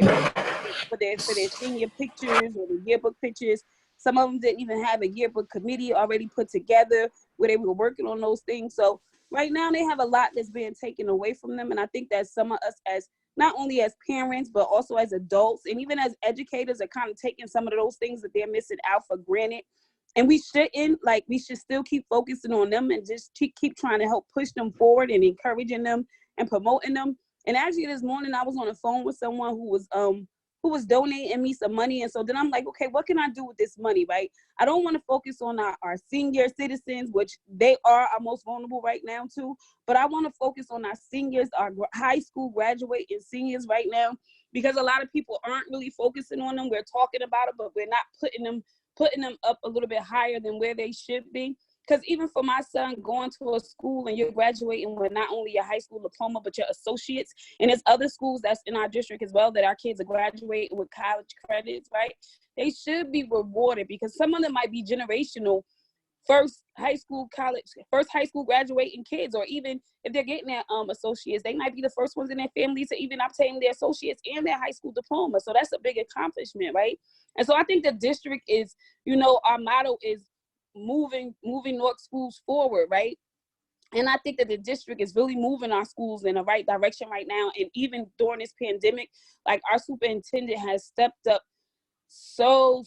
their senior pictures or the yearbook pictures. Some of them didn't even have a yearbook committee already put together where they were working on those things. So right now they have a lot that's being taken away from them. And I think that some of us, as not only as parents, but also as adults and even as educators, are kind of taking some of those things that they're missing out for granted. And we shouldn't, like, we should still keep focusing on them and just keep trying to help push them forward and encouraging them and promoting them. And actually this morning I was on the phone with someone who was donating me some money. And so then I'm like, okay, what can I do with this money, right? I don't want to focus on our senior citizens, which they are our most vulnerable right now too. But I want to focus on our seniors, our high school graduating seniors right now, because a lot of people aren't really focusing on them. We're talking about it, but we're not putting them up a little bit higher than where they should be. Because even for my son, going to a school and you're graduating with not only your high school diploma, but your associates, and there's other schools that's in our district as well that our kids are graduating with college credits, right? They should be rewarded, because some of them might be generational first high school graduating kids, or even if they're getting their associates, they might be the first ones in their families to even obtain their associates and their high school diploma. So that's a big accomplishment, right? And so I think the district is, you know, our motto is moving Newark schools forward, right? And I think that the district is really moving our schools in the right direction right now. And even during this pandemic, like, our superintendent has stepped up so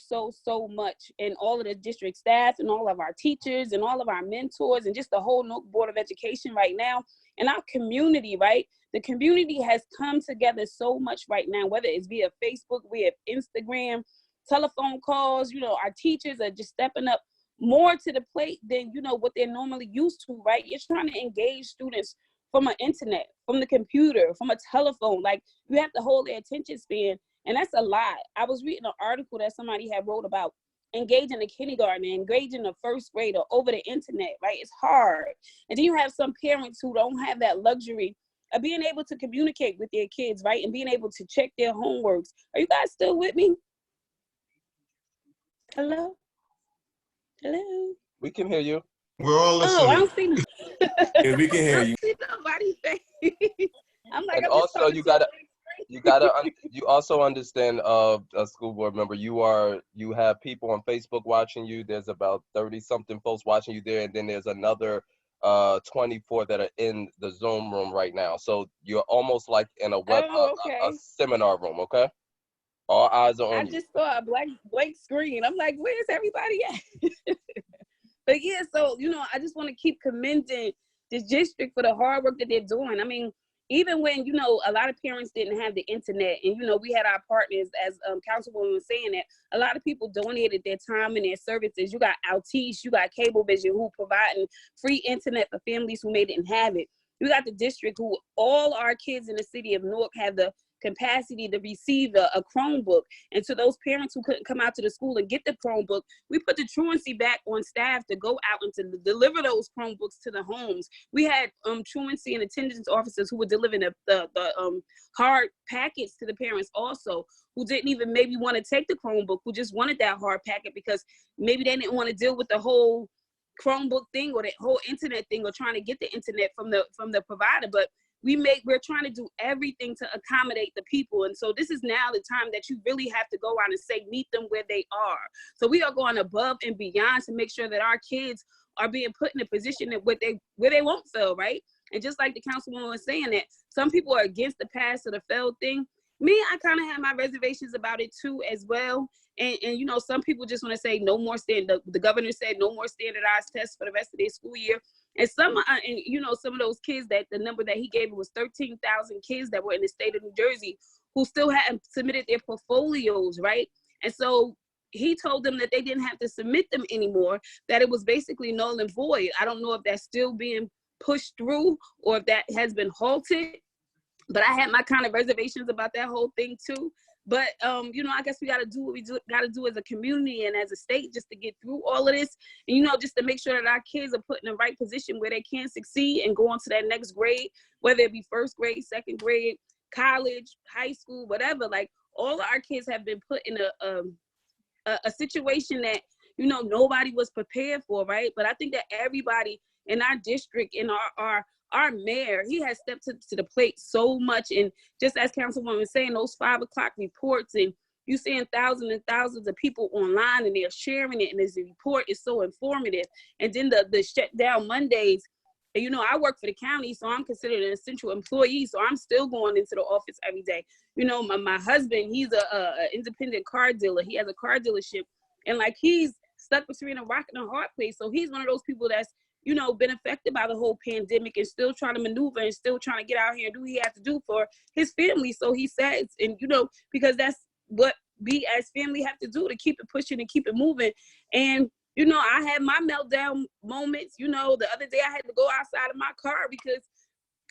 much, and all of the district staff and all of our teachers and all of our mentors and just the whole Newark Board of Education right now, and our community, right? The community has come together so much right now, whether it's via Facebook, via Instagram, telephone calls. You know, our teachers are just stepping up more to the plate than, you know, what they're normally used to, right? You're trying to engage students from an internet, from the computer, from a telephone. Like, you have to hold their attention span, and that's a lot. I was reading an article that somebody had wrote about engaging the kindergarten, engaging the first grader over the internet, right? It's hard. And then you have some parents who don't have that luxury of being able to communicate with their kids, right? And being able to check their homeworks. Are you guys still with me? Hello? Hello?
We can hear you.
We're all listening.
Oh, I don't see
Yeah, we can hear you.
I don't see nobody's face. I'm like,
And
I'm
also, you also understand, a school board member, you have people on Facebook watching you. There's about 30 something folks watching you there, and then there's another 24 that are in the Zoom room right now. So you're almost like in a a seminar room. Okay, all eyes are on you.
I just saw a blank screen. I'm like, where's everybody at? But yeah, so, you know, I just want to keep commending this district for the hard work that they're doing. I mean, even when, you know, a lot of parents didn't have the internet, and, you know, we had our partners, as Councilwoman was saying, that a lot of people donated their time and their services. You got Altice, you got Cablevision, who providing free internet for families who may didn't have it. You got the district, who all our kids in the city of Newark have the capacity to receive a Chromebook. And to those parents who couldn't come out to the school and get the Chromebook, we put the truancy back on staff to go out and to deliver those Chromebooks to the homes. We had truancy and attendance officers who were delivering the hard packets to the parents also, who didn't even maybe want to take the Chromebook, who just wanted that hard packet because maybe they didn't want to deal with the whole Chromebook thing or the whole internet thing, or trying to get the internet from the provider. But we're trying to do everything to accommodate the people. And so this is now the time that you really have to go out and say, meet them where they are. So we are going above and beyond to make sure that our kids are being put in a position that where they won't fail, right? And just like the Councilwoman was saying, that some people are against the pass or the fail thing, me, I kind of have my reservations about it too as well. And you know, some people just want to say no more the governor said no more standardized tests for the rest of their school year. And some, and you know, some of those kids, that the number that he gave was 13,000 kids that were in the state of New Jersey who still hadn't submitted their portfolios, right? And so he told them that they didn't have to submit them anymore, that it was basically null and void. I don't know if that's still being pushed through or if that has been halted, but I had my kind of reservations about that whole thing too. But, you know, I guess we got to do what we got to do as a community and as a state just to get through all of this. And, you know, just to make sure that our kids are put in the right position where they can succeed and go on to that next grade, whether it be first grade, second grade, college, high school, whatever. Like, all of our kids have been put in a situation that, you know, nobody was prepared for, right? But I think that everybody in our district, in our mayor, he has stepped to the plate so much. And just as Councilwoman was saying, those 5 o'clock reports, and you seeing thousands and thousands of people online and they're sharing it, and this report is so informative. And then the shutdown Mondays, and, you know, I work for the county, so I'm considered an essential employee, so I'm still going into the office every day. You know, my husband, he's a independent car dealer. He has a car dealership, and like, he's stuck between a rock and a hard place. So he's one of those people that's, you know, been affected by the whole pandemic and still trying to maneuver and still trying to get out here and do what he has to do for his family. So he says, and, you know, because that's what we as family have to do to keep it pushing and keep it moving. And, you know, I had my meltdown moments. You know, the other day I had to go outside of my car because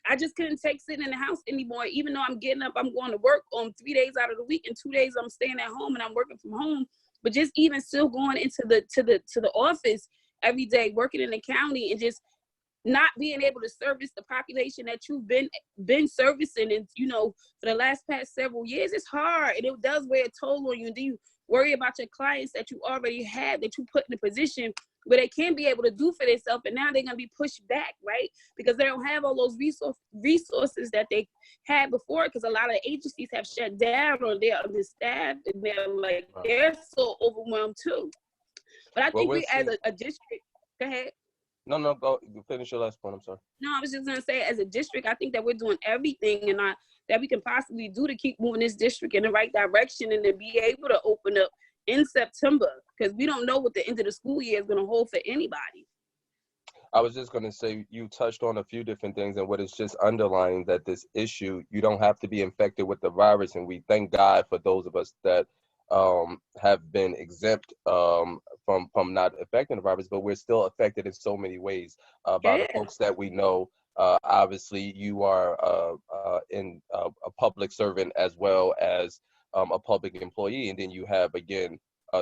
I just couldn't take sitting in the house anymore. Even though I'm getting up, I'm going to work on 3 days out of the week, and 2 days I'm staying at home and I'm working from home. But just even still going into the office every day, working in the county, and just not being able to service the population that you've been servicing, and, you know, for the past several years, it's hard, and it does wear a toll on you. And then you worry about your clients that you already have, that you put in a position where they can be able to do for themselves, and now they're going to be pushed back, right? Because they don't have all those resources that they had before, because a lot of agencies have shut down or they're understaffed, and they're so overwhelmed too. But I think we as a district, go ahead.
No, go finish your last point. I'm sorry.
No, I was just gonna say, as a district, I think that we're doing everything that we can possibly do to keep moving this district in the right direction, and to be able to open up in September, because we don't know what the end of the school year is gonna hold for anybody.
I was just gonna say, you touched on a few different things, and what is just underlining that this issue, you don't have to be infected with the virus, and we thank God for those of us that have been exempt from not affecting the virus, but we're still affected in so many ways by the folks that we know. Obviously, you are a public servant as well as a public employee, and then you have, again,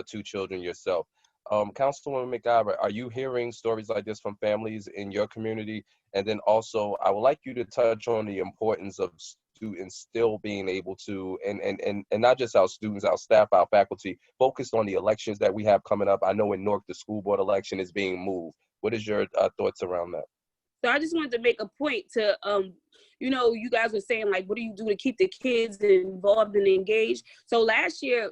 2 children yourself. Councilwoman McIver, are you hearing stories like this from families in your community? And then also, I would like you to touch on the importance of students still being able to, and not just our students, our staff, our faculty, focused on the elections that we have coming up. I know in Newark, the school board election is being moved. What is your thoughts around that?
So I just wanted to make a point to, you know, you guys were saying, like, what do you do to keep the kids involved and engaged? So last year,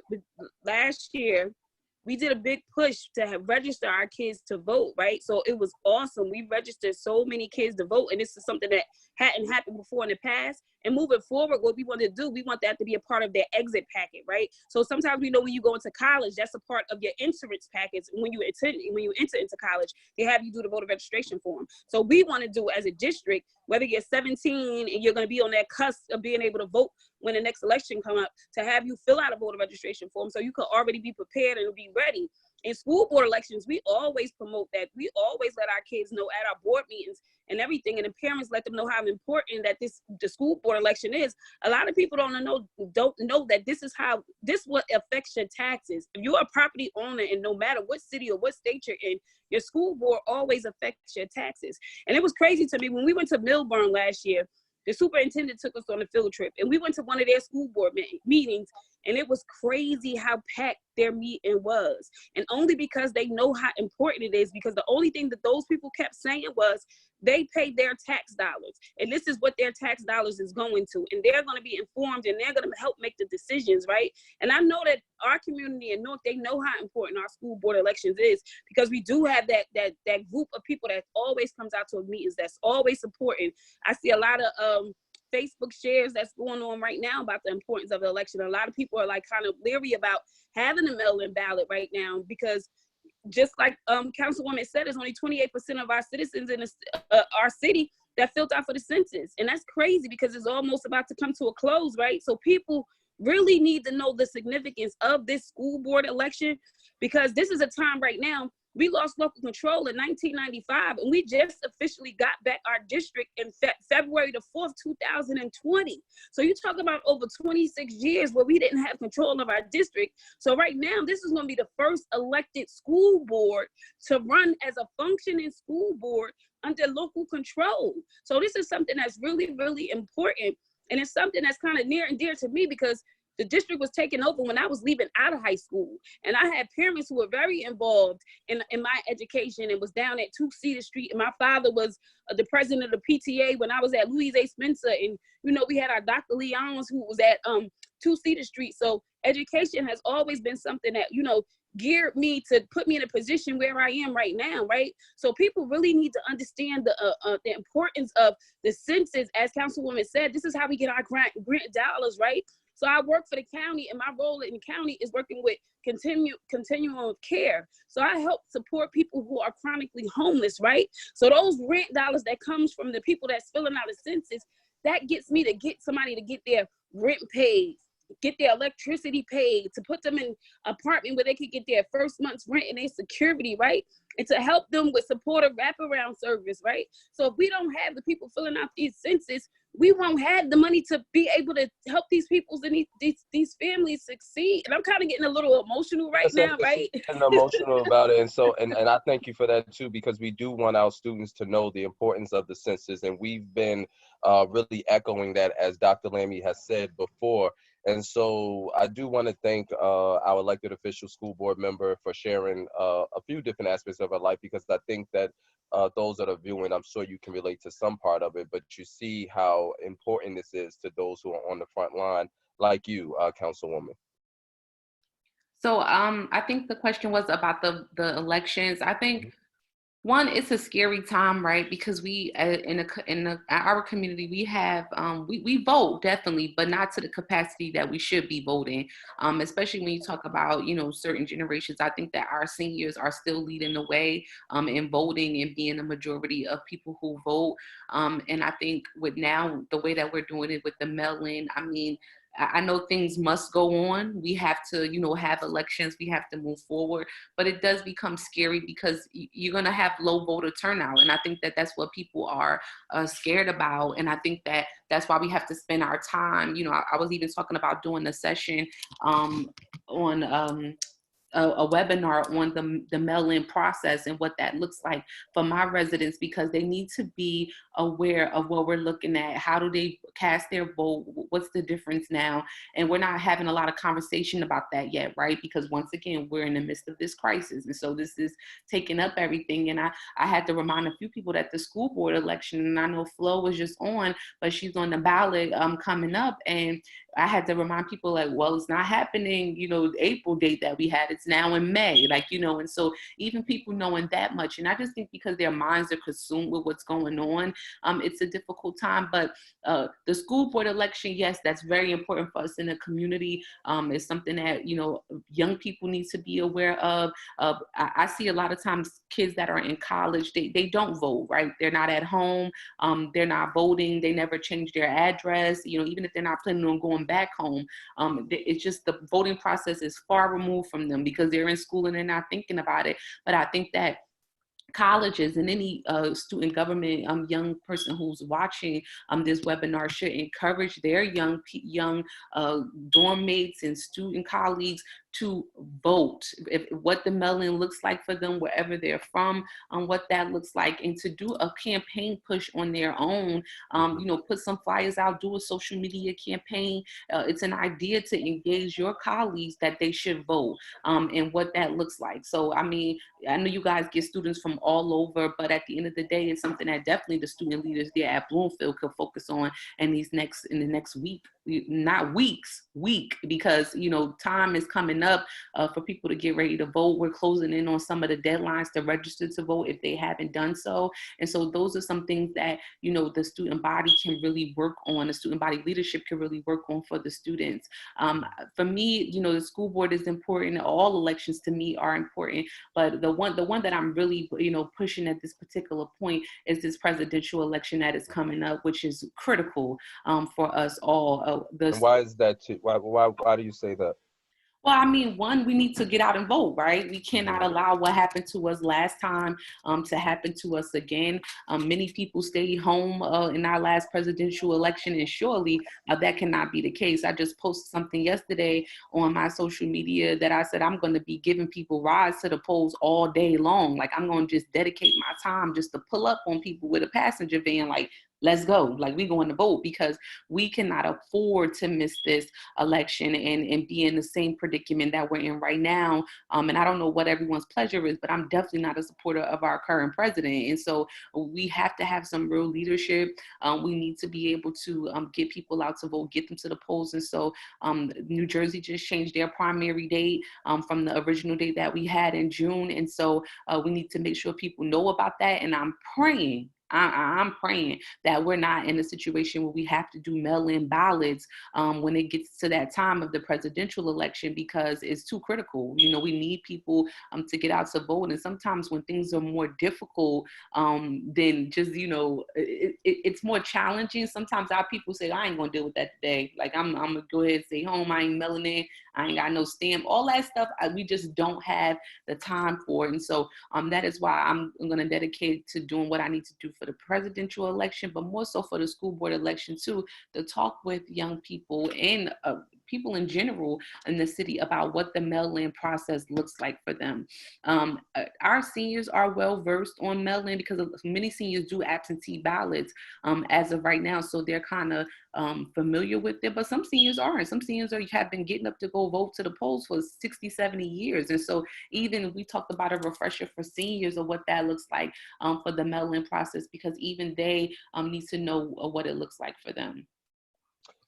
we did a big push to register our kids to vote, right? So it was awesome. We registered so many kids to vote, and this is something that hadn't happened before in the past. And moving forward, what we want to do, we want that to be a part of their exit packet, right? So sometimes we know when you go into college, that's a part of your entrance package. When you enter into college, they have you do the voter registration form. So we want to do, as a district, whether you're 17 and you're going to be on that cusp of being able to vote when the next election come up, to have you fill out a voter registration form so you can already be prepared and be ready. In school board elections, we always promote that. We always let our kids know at our board meetings and everything, and the parents let them know how important that the school board election is. A lot of people don't know that this what affects your taxes. If you're a property owner, and no matter what city or what state you're in, your school board always affects your taxes. And it was crazy to me when we went to Milburn last year. The superintendent took us on a field trip, and we went to one of their school board meetings, and it was crazy how packed their meeting was. And only because they know how important it is, because the only thing that those people kept saying was they pay their tax dollars, and this is what their tax dollars is going to, and they're going to be informed, and they're going to help make the decisions, right? And I know that our community in Newark, they know how important our school board elections is, because we do have that group of people that always comes out to meetings, that's always supporting. I see a lot of Facebook shares that's going on right now about the importance of the election. A lot of people are like kind of leery about having a mail-in ballot right now because just like Councilwoman said, there's only 28% of our citizens in our city that filled out for the census. And that's crazy because it's almost about to come to a close, right? So people really need to know the significance of this school board election because this is a time right now. We lost local control in 1995, and we just officially got back our district in February the 4th, 2020. So you talk about over 26 years where we didn't have control of our district. So right now, this is going to be the first elected school board to run as a functioning school board under local control. So this is something that's really, really important. And it's something that's kind of near and dear to me because the district was taken over when I was leaving out of high school. And I had parents who were very involved in my education and was down at 2 Cedar Street. And my father was the president of the PTA when I was at Louise A. Spencer. And, you know, we had our Dr. Leons who was at 2 Cedar Street. So education has always been something that, you know, geared me to put me in a position where I am right now, right? So people really need to understand the importance of the census. As Councilwoman said, this is how we get our grant dollars, right? So I work for the county, and my role in the county is working with continuum of care. So I help support people who are chronically homeless, right? So those rent dollars that comes from the people that's filling out the census, that gets me to get somebody to get their rent paid, get their electricity paid, to put them in an apartment where they could get their first month's rent and their security, right? And to help them with supportive wraparound service, right? So if we don't have the people filling out these census, we won't have the money to be able to help these people and these families succeed. And I'm kind of getting a little emotional right now, right?
And emotional about it. And so, and I thank you for that too, because we do want our students to know the importance of the census. And we've been really echoing that, as Dr. Lammy has said before. And so I do want to thank our elected official school board member for sharing a few different aspects of her life, because I think that those that are viewing, I'm sure you can relate to some part of it, but you see how important this is to those who are on the front line, like you, Councilwoman.
So I think the question was about the elections. I think one, it's a scary time, right? Because we in our community, we have we vote definitely, but not to the capacity that we should be voting. Especially when you talk about, you know, certain generations. I think that our seniors are still leading the way in voting and being the majority of people who vote. And I think with now the way that we're doing it with the mail-in, I mean, I know things must go on. We have to, you know, have elections. We have to move forward. But it does become scary because you're going to have low voter turnout. And I think that that's what people are scared about. And I think that that's why we have to spend our time. You know, I was even talking about doing a session on a webinar on the mail-in process and what that looks like for my residents, because they need to be aware of what we're looking at. How do they cast their vote? What's the difference now? And we're not having a lot of conversation about that yet, right? Because once again, we're in the midst of this crisis. And so this is taking up everything. And I had to remind a few people that the school board election, and I know Flo was just on, but she's on the ballot coming up. And I had to remind people, like, well, it's not happening, you know, the April date that we had, it's now in May, like, you know, and so even people knowing that much, and I just think because their minds are consumed with what's going on, it's a difficult time. But the school board election, yes, that's very important for us in the community. It's something that, you know, young people need to be aware of. I see a lot of times kids that are in college, they don't vote, right? They're not at home, they're not voting, they never change their address, you know, even if they're not planning on going back home. It's just the voting process is far removed from them because they're in school and they're not thinking about it. But I think that colleges and any student government young person who's watching this webinar should encourage their young dorm mates and student colleagues to vote, what the mail-in looks like for them, wherever they're from, what that looks like, and to do a campaign push on their own, you know, put some flyers out, do a social media campaign. It's an idea to engage your colleagues that they should vote, and what that looks like. So, I mean, I know you guys get students from all over, but at the end of the day, it's something that definitely the student leaders there at Bloomfield could focus on in the next week. not week, because, you know, time is coming up for people to get ready to vote. We're closing in on some of the deadlines to register to vote if they haven't done so. And so those are some things that, you know, the student body can really work on, the student body leadership can really work on for the students. For me, you know, the school board is important. All elections to me are important, but the one that I'm really, you know, pushing at this particular point is this presidential election that is coming up, which is critical for us all.
And why is that too? Why do you say that?
Well, I mean, one, we need to get out and vote, right? We cannot allow what happened to us last time to happen to us again. Many people stayed home in our last presidential election, and surely that cannot be the case. I just posted something yesterday on my social media that I said I'm going to be giving people rides to the polls all day long. Like, I'm going to just dedicate my time just to pull up on people with a passenger van, like, let's go, like, we going to vote, because we cannot afford to miss this election and be in the same predicament that we're in right now. And I don't know what everyone's pleasure is, but I'm definitely not a supporter of our current president. And so we have to have some real leadership. We need to be able to get people out to vote, get them to the polls. And so New Jersey just changed their primary date from the original date that we had in June. And so we need to make sure people know about that. And I'm praying that we're not in a situation where we have to do mail-in ballots when it gets to that time of the presidential election, because it's too critical. You know, we need people to get out to vote. And sometimes when things are more difficult than just, you know, it's more challenging. Sometimes our people say, I ain't gonna deal with that today. Like, I'm gonna go ahead and stay home. I ain't mailing in. I ain't got no stamp. All that stuff, we just don't have the time for it. And so that is why I'm gonna dedicate to doing what I need to do for the presidential election, but more so for the school board election too, to talk with young people and people in general in the city about what the mail-in process looks like for them. Our seniors are well versed on mail-in, because many seniors do absentee ballots as of right now, so they're kind of familiar with it, but some seniors aren't. Some seniors have been getting up to go vote to the polls for 60, 70 years. And so even we talked about a refresher for seniors of what that looks like for the mail-in process, because even they need to know what it looks like for them.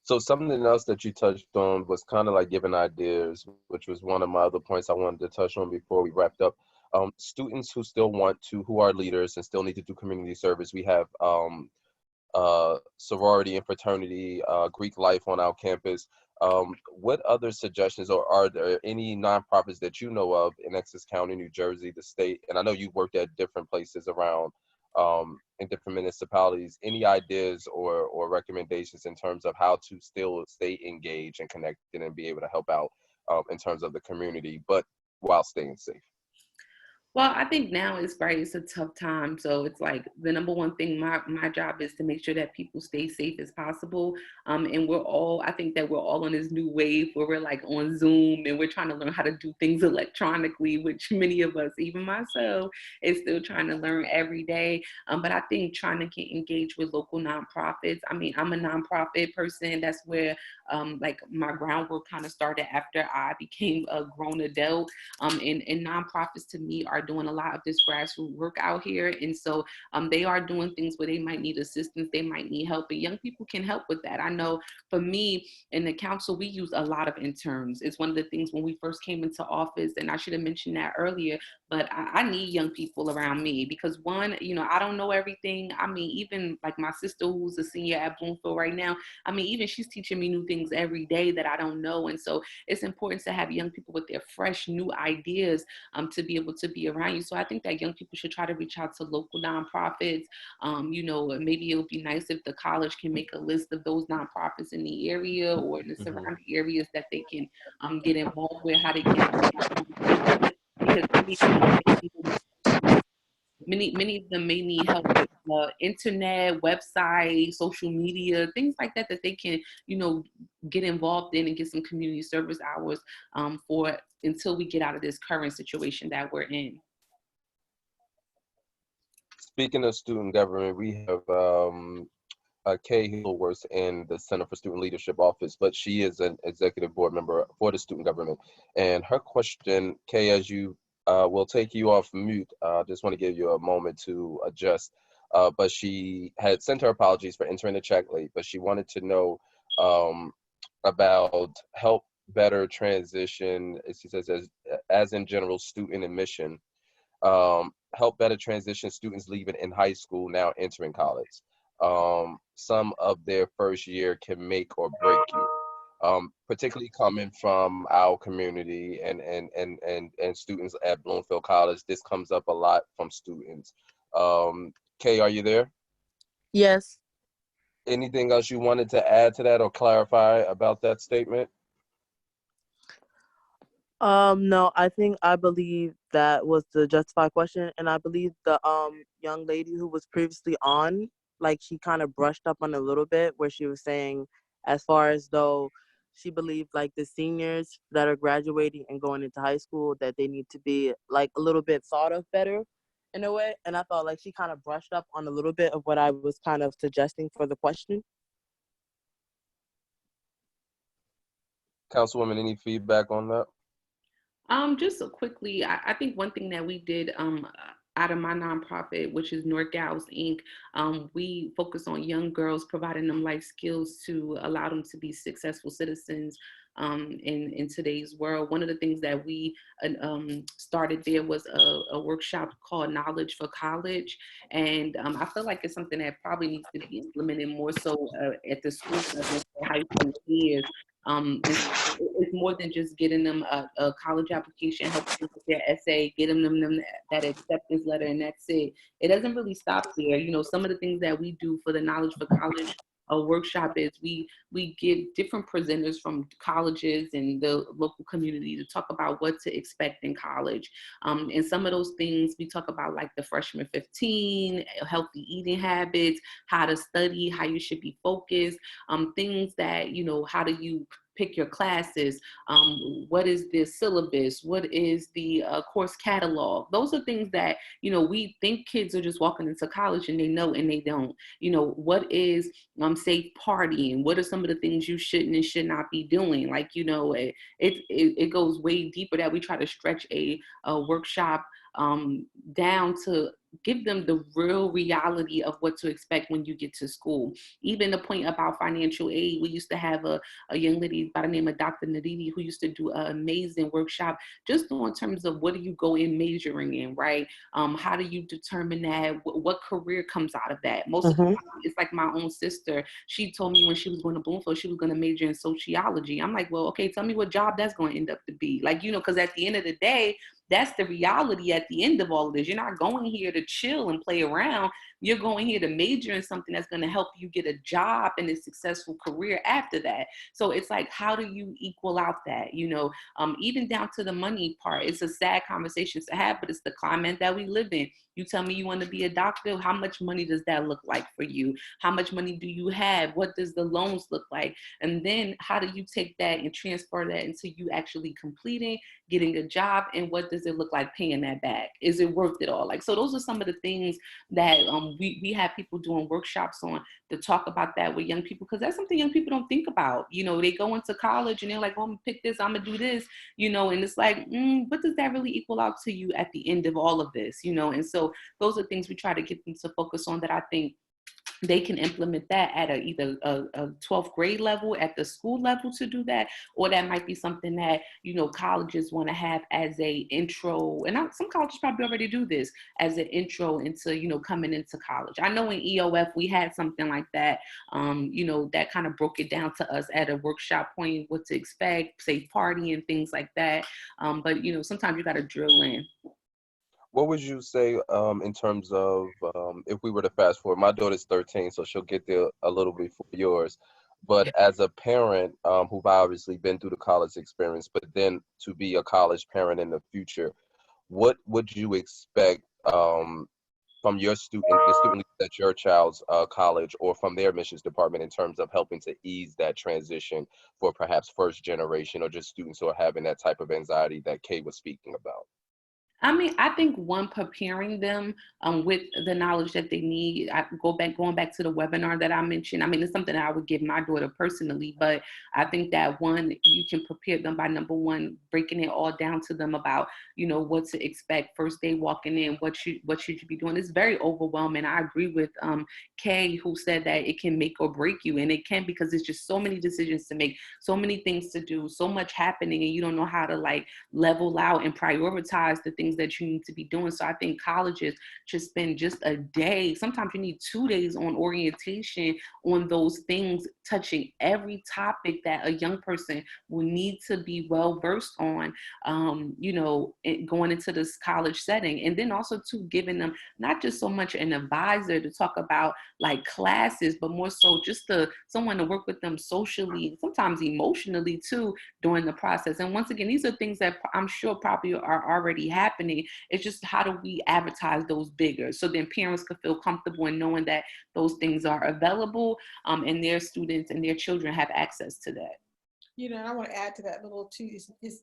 So something else that you touched on was kind of like giving ideas, which was one of my other points I wanted to touch on before we wrapped up. Students who still want to, who are leaders and still need to do community service. We have sorority and fraternity, Greek life on our campus. What other suggestions, or are there any nonprofits that you know of in Essex County, New Jersey, the state? And I know you worked at different places around in different municipalities. Any ideas or recommendations in terms of how to still stay engaged and connected and be able to help out in terms of the community, but while staying safe?
Well, I think now it's right. It's a tough time. So it's like the number one thing, my job is to make sure that people stay safe as possible. And I think that we're all on this new wave where we're like on Zoom and we're trying to learn how to do things electronically, which many of us, even myself, is still trying to learn every day. But I think trying to get engaged with local nonprofits. I mean, I'm a nonprofit person. That's where like my groundwork kind of started after I became a grown adult. And nonprofits to me are doing a lot of this grassroots work out here. And so they are doing things where they might need assistance, they might need help, and young people can help with that. I know for me in the council, we use a lot of interns. It's one of the things when we first came into office, and I should have mentioned that earlier, but I need young people around me because one, you know, I don't know everything. I mean, even like my sister who's a senior at Bloomfield right now, I mean, even she's teaching me new things every day that I don't know. And so it's important to have young people with their fresh new ideas to be able to be around you. So I think that young people should try to reach out to local nonprofits. You know, maybe it would be nice if the college can make a list of those nonprofits in the area or in the surrounding areas that they can get involved with, how they can, because many of them may need help with internet, website, social media, things like that, that they can, you know, get involved in and get some community service hours for until we get out of this current situation that we're in.
Speaking of student government, we have Kay Hill works in the Center for Student Leadership Office, but she is an executive board member for the student government. And her question, Kay, as you will take you off mute, just want to give you a moment to adjust. But she had sent her apologies for entering the chat late, but she wanted to know about help better transition, she says, as in general student admission, help better transition students leaving in high school now entering college. Some of their first year can make or break you. Particularly coming from our community and students at Bloomfield College, this comes up a lot from students. Kay, are you there?
Yes.
Anything else you wanted to add to that or clarify about that statement?
No, I believe that was the justified question, and I believe the young lady who was previously on, like, she kind of brushed up on a little bit where she was saying, as far as though she believed like the seniors that are graduating and going into high school, that they need to be like a little bit thought of better in a way, and I thought like she kind of brushed up on a little bit of what I was kind of suggesting for the question.
Councilwoman, any feedback on that?
Just quickly, I think one thing that we did out of my nonprofit, which is Newark Gals Inc., we focus on young girls, providing them life skills to allow them to be successful citizens in today's world. One of the things that we started there was a workshop called Knowledge for College. And I feel like it's something that probably needs to be implemented more so at the school level for high school years. It's more than just getting them a college application, helping them with their essay, getting them that acceptance letter, and that's it. It doesn't really stop there. You know, some of the things that we do for the Knowledge for College workshop is we give different presenters from colleges and the local community to talk about what to expect in college. And some of those things we talk about, like the freshman 15, healthy eating habits, how to study, how you should be focused, things that, you know, how do you pick your classes, what is the syllabus, what is the course catalog. Those are things that, you know, we think kids are just walking into college and they know and they don't. You know, what is safe partying? What are some of the things you shouldn't and should not be doing? Like, you know, it goes way deeper, that we try to stretch a workshop down to give them the real reality of what to expect when you get to school. Even the point about financial aid, we used to have a young lady by the name of Dr. Nadidi who used to do an amazing workshop just in terms of what do you go in majoring in, right? How do you determine that? What career comes out of that? Most of the time, it's like my own sister. She told me when she was going to Bloomfield, she was going to major in sociology. I'm like, well, okay, tell me what job that's going to end up to be. Like, you know, because at the end of the day, that's the reality at the end of all of this. You're not going here to chill and play around. You're going here to major in something that's going to help you get a job and a successful career after that. So it's like, how do you equal out that, you know, even down to the money part? It's a sad conversation to have, but it's the climate that we live in. You tell me you want to be a doctor. How much money does that look like for you? How much money do you have? What does the loans look like? And then how do you take that and transfer that into you actually completing, getting a job? And what does it look like paying that back? Is it worth it all? Like, so those are some of the things that we have people doing workshops on, to talk about that with young people, because that's something young people don't think about. You know, they go into college and they're like, oh, I'm gonna pick this, I'm gonna do this, you know, and it's like, what does that really equal out to you at the end of all of this, you know? And so those are things we try to get them to focus on, that I think they can implement that at either a 12th grade level, at the school level to do that, or that might be something that, you know, colleges want to have as a intro. And some colleges probably already do this as an intro into, you know, coming into college. I know in EOF we had something like that, you know, that kind of broke it down to us at a workshop point, what to expect, safe party and things like that. But, you know, sometimes you got to drill in.
What would you say in terms of if we were to fast forward? My daughter's 13, so she'll get there a little before yours. But as a parent who've obviously been through the college experience, but then to be a college parent in the future, what would you expect from your the student at your child's college, or from their admissions department, in terms of helping to ease that transition for perhaps first generation or just students who are having that type of anxiety that Kay was speaking about?
I mean, I think one, preparing them with the knowledge that they need. Going back to the webinar that I mentioned. I mean, it's something that I would give my daughter personally, but I think that one, you can prepare them by number one, breaking it all down to them about, you know, what to expect first day walking in, what should you be doing. It's very overwhelming. I agree with Kay, who said that it can make or break you, and it can, because it's just so many decisions to make, so many things to do, so much happening, and you don't know how to like level out and prioritize the things that you need to be doing. So I think colleges should spend just a day, sometimes you need 2 days on orientation on those things, touching every topic that a young person will need to be well versed on, you know, going into this college setting. And then also too, giving them not just so much an advisor to talk about like classes, but more so just someone to work with them socially, sometimes emotionally too, during the process. And once again, these are things that I'm sure probably are already happening. It's just, how do we advertise those bigger so then parents could feel comfortable in knowing that those things are available, and their students and their children have access to that.
You know, and I want to add to that little too, is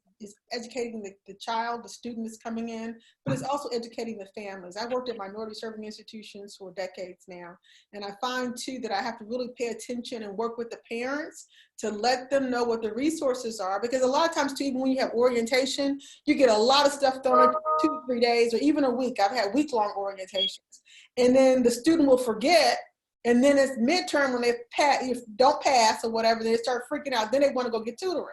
educating the child, the student that's coming in, but it's also educating the families. I worked at minority serving institutions for decades now, and I find too that I have to really pay attention and work with the parents to let them know what the resources are, because a lot of times too, even when you have orientation, you get a lot of stuff thrown in 2 3 days or even a week. I've had week-long orientations, and then the student will forget. And then it's midterm when they don't pass or whatever, they start freaking out. Then they want to go get tutoring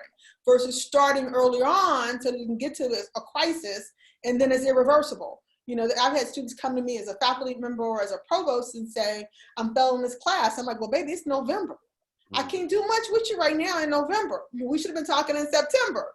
versus starting earlier on so they can get to a crisis, and then it's irreversible. You know, I've had students come to me as a faculty member or as a provost and say, I'm failing this class. I'm like, well, baby, it's November. I can't do much with you right now in November. We should have been talking in September.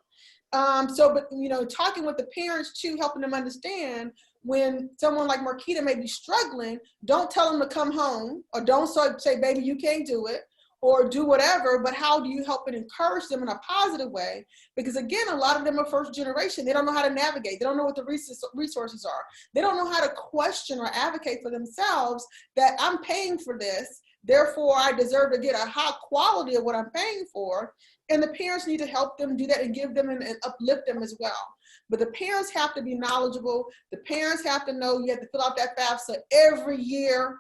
But, you know, talking with the parents too, helping them understand when someone like Marcheta may be struggling, don't tell them to come home, or don't say, baby, you can't do it, or do whatever, but how do you help and encourage them in a positive way? Because again, a lot of them are first generation. They don't know how to navigate. They don't know what the resources are. They don't know how to question or advocate for themselves that I'm paying for this, therefore I deserve to get a high quality of what I'm paying for. And the parents need to help them do that and give them and uplift them as well. But the parents have to be knowledgeable. The parents have to know you have to fill out that FAFSA every year.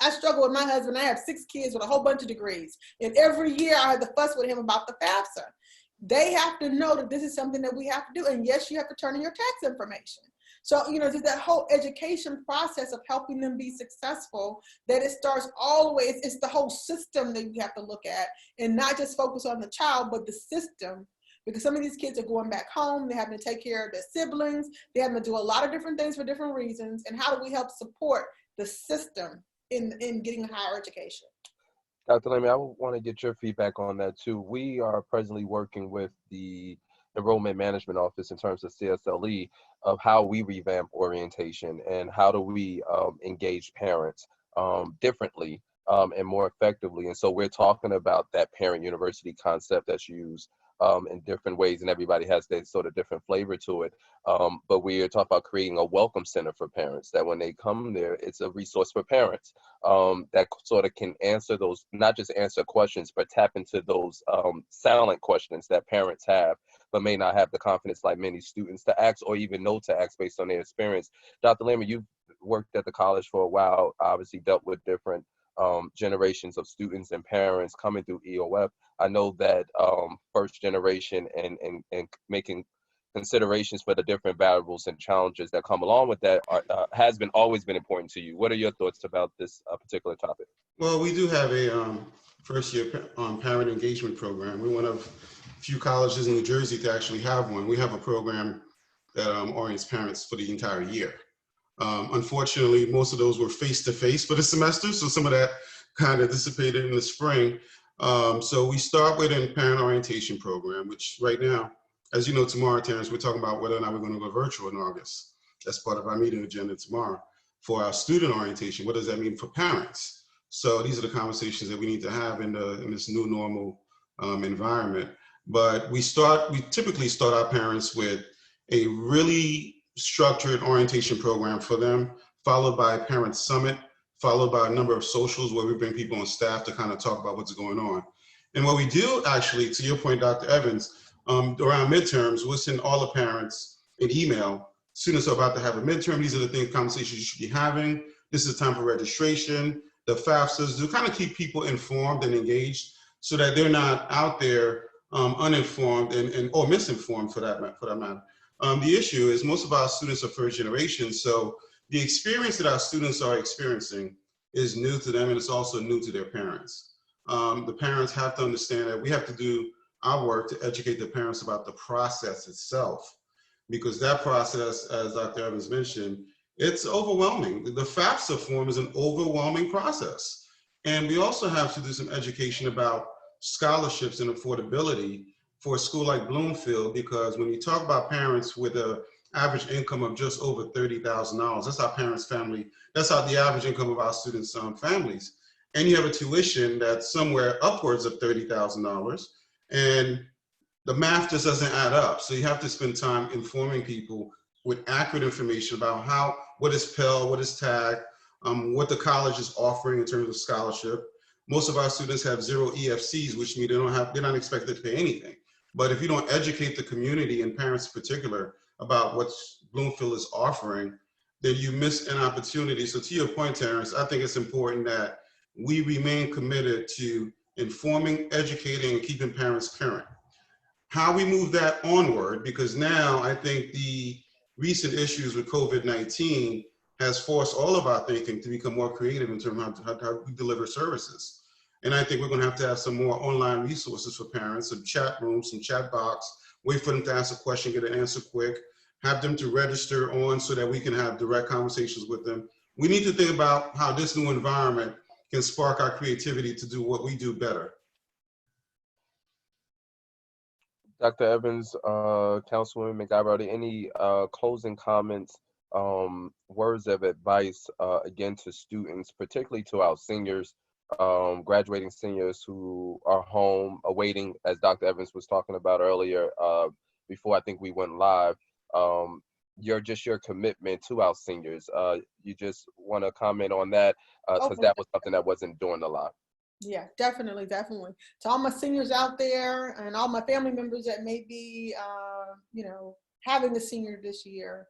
I struggle with my husband. I have 6 kids with a whole bunch of degrees. And every year I have to fuss with him about the FAFSA. They have to know that this is something that we have to do. And yes, you have to turn in your tax information. So, you know, just that whole education process of helping them be successful, that it starts all the way, it's the whole system that you have to look at, and not just focus on the child, but the system. Because some of these kids are going back home, they're having to take care of their siblings, they're having to do a lot of different things for different reasons. And how do we help support the system in getting higher education?
Dr. Lamy, I want to get your feedback on that too. We are presently working with the Enrollment Management Office in terms of CSLE, of how we revamp orientation and how do we engage parents differently and more effectively. And so we're talking about that parent university concept that's used in different ways, and everybody has their sort of different flavor to it. But we are talking about creating a welcome center for parents, that when they come there, it's a resource for parents that sort of can answer those, not just answer questions, but tap into those silent questions that parents have, but may not have the confidence like many students to ask, or even know to ask based on their experience. Dr. Lehman, you've worked at the college for a while, obviously dealt with different generations of students and parents coming through EOF. I know that first generation and making considerations for the different variables and challenges that come along with that has always been important to you. What are your thoughts about this particular topic?
Well, we do have a first year parent engagement program. We're one of few colleges in New Jersey to actually have one. We have a program that orients parents for the entire year. Unfortunately, most of those were face-to-face for the semester, so some of that kind of dissipated in the spring. So we start with a parent orientation program, which right now, as you know, tomorrow, Terrance, we're talking about whether or not we're going to go virtual in August. That's part of our meeting agenda tomorrow. For our student orientation, what does that mean for parents? So these are the conversations that we need to have in this new normal environment. But we typically start our parents with a really structured orientation program for them, followed by a parent summit, followed by a number of socials where we bring people on staff to kind of talk about what's going on. And what we do actually, to your point, Dr. Evans, around midterms, we'll send all the parents an email students are about to have a midterm. These are the conversations you should be having. This is time for registration. The FAFSAs to kind of keep people informed and engaged so that they're not out there uninformed or misinformed for that matter. The issue is most of our students are first generation, so the experience that our students are experiencing is new to them, and it's also new to their parents. The parents have to understand that we have to do our work to educate the parents about the process itself, because that process, as Dr. Evans mentioned, it's overwhelming. The FAFSA form is an overwhelming process. And we also have to do some education about scholarships and affordability for a school like Bloomfield, because when you talk about parents with an average income of just over $30,000, that's our parents' family, that's how the average income of our students' families. And you have a tuition that's somewhere upwards of $30,000, and the math just doesn't add up. So you have to spend time informing people with accurate information about what is Pell, what is TAG, what the college is offering in terms of scholarship. Most of our students have 0 EFCs, which means they're not expected to pay anything. But if you don't educate the community and parents in particular about what Bloomfield is offering, then you miss an opportunity. So to your point, Terrance, I think it's important that we remain committed to informing, educating, and keeping parents current. How we move that onward, because now I think the recent issues with COVID-19 has forced all of our thinking to become more creative in terms of how we deliver services. And I think we're going to have some more online resources for parents, some chat rooms, some chat box, wait for them to ask a question, get an answer quick, have them to register on so that we can have direct conversations with them. We need to think about how this new environment can spark our creativity to do what we do better.
Dr. Evans, Councilwoman McIver, are there any closing comments, words of advice, again, to students, particularly to our seniors, graduating seniors who are home awaiting, as Dr. Evans was talking about earlier, before I think we went live, your commitment to our seniors. You just want to comment on that, because that was something that wasn't during the live.
Yeah, definitely, definitely. To all my seniors out there and all my family members that may be, having a senior this year,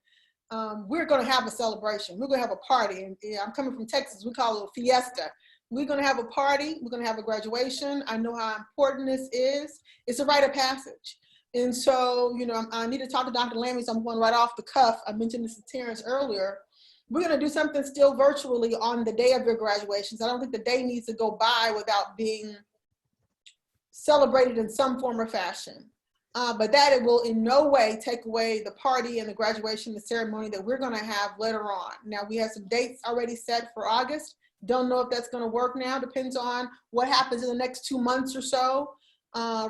we're going to have a celebration. We're going to have a party. And I'm coming from Texas. We call it a fiesta. We're going to have a party. We're going to have a graduation. I know how important this is. It's a rite of passage. And so, I need to talk to Dr. Lammy, so I'm going right off the cuff. I mentioned this to Terrance earlier. We're going to do something still virtually on the day of your graduations. I don't think the day needs to go by without being celebrated in some form or fashion. But that it will in no way take away the party and the graduation, the ceremony that we're going to have later on. Now, we have some dates already set for August. Don't know if that's going to work now. Depends on what happens in the next 2 months or so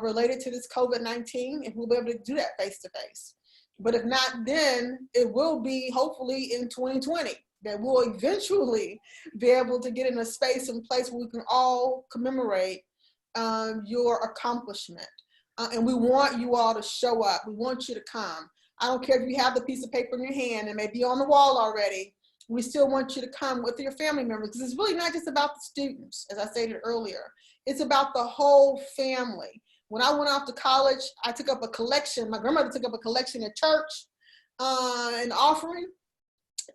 related to this COVID-19, if we'll be able to do that face-to-face. But if not, then it will be hopefully in 2020 that we'll eventually be able to get in a space and place where we can all commemorate your accomplishment. And we want you all to show up. We want you to come. I don't care if you have the piece of paper in your hand and may be on the wall already. We still want you to come with your family members, because it's really not just about the students, as I stated earlier. It's about the whole family. When I went off to college, I took up a collection. My grandmother took up a collection at church, an offering.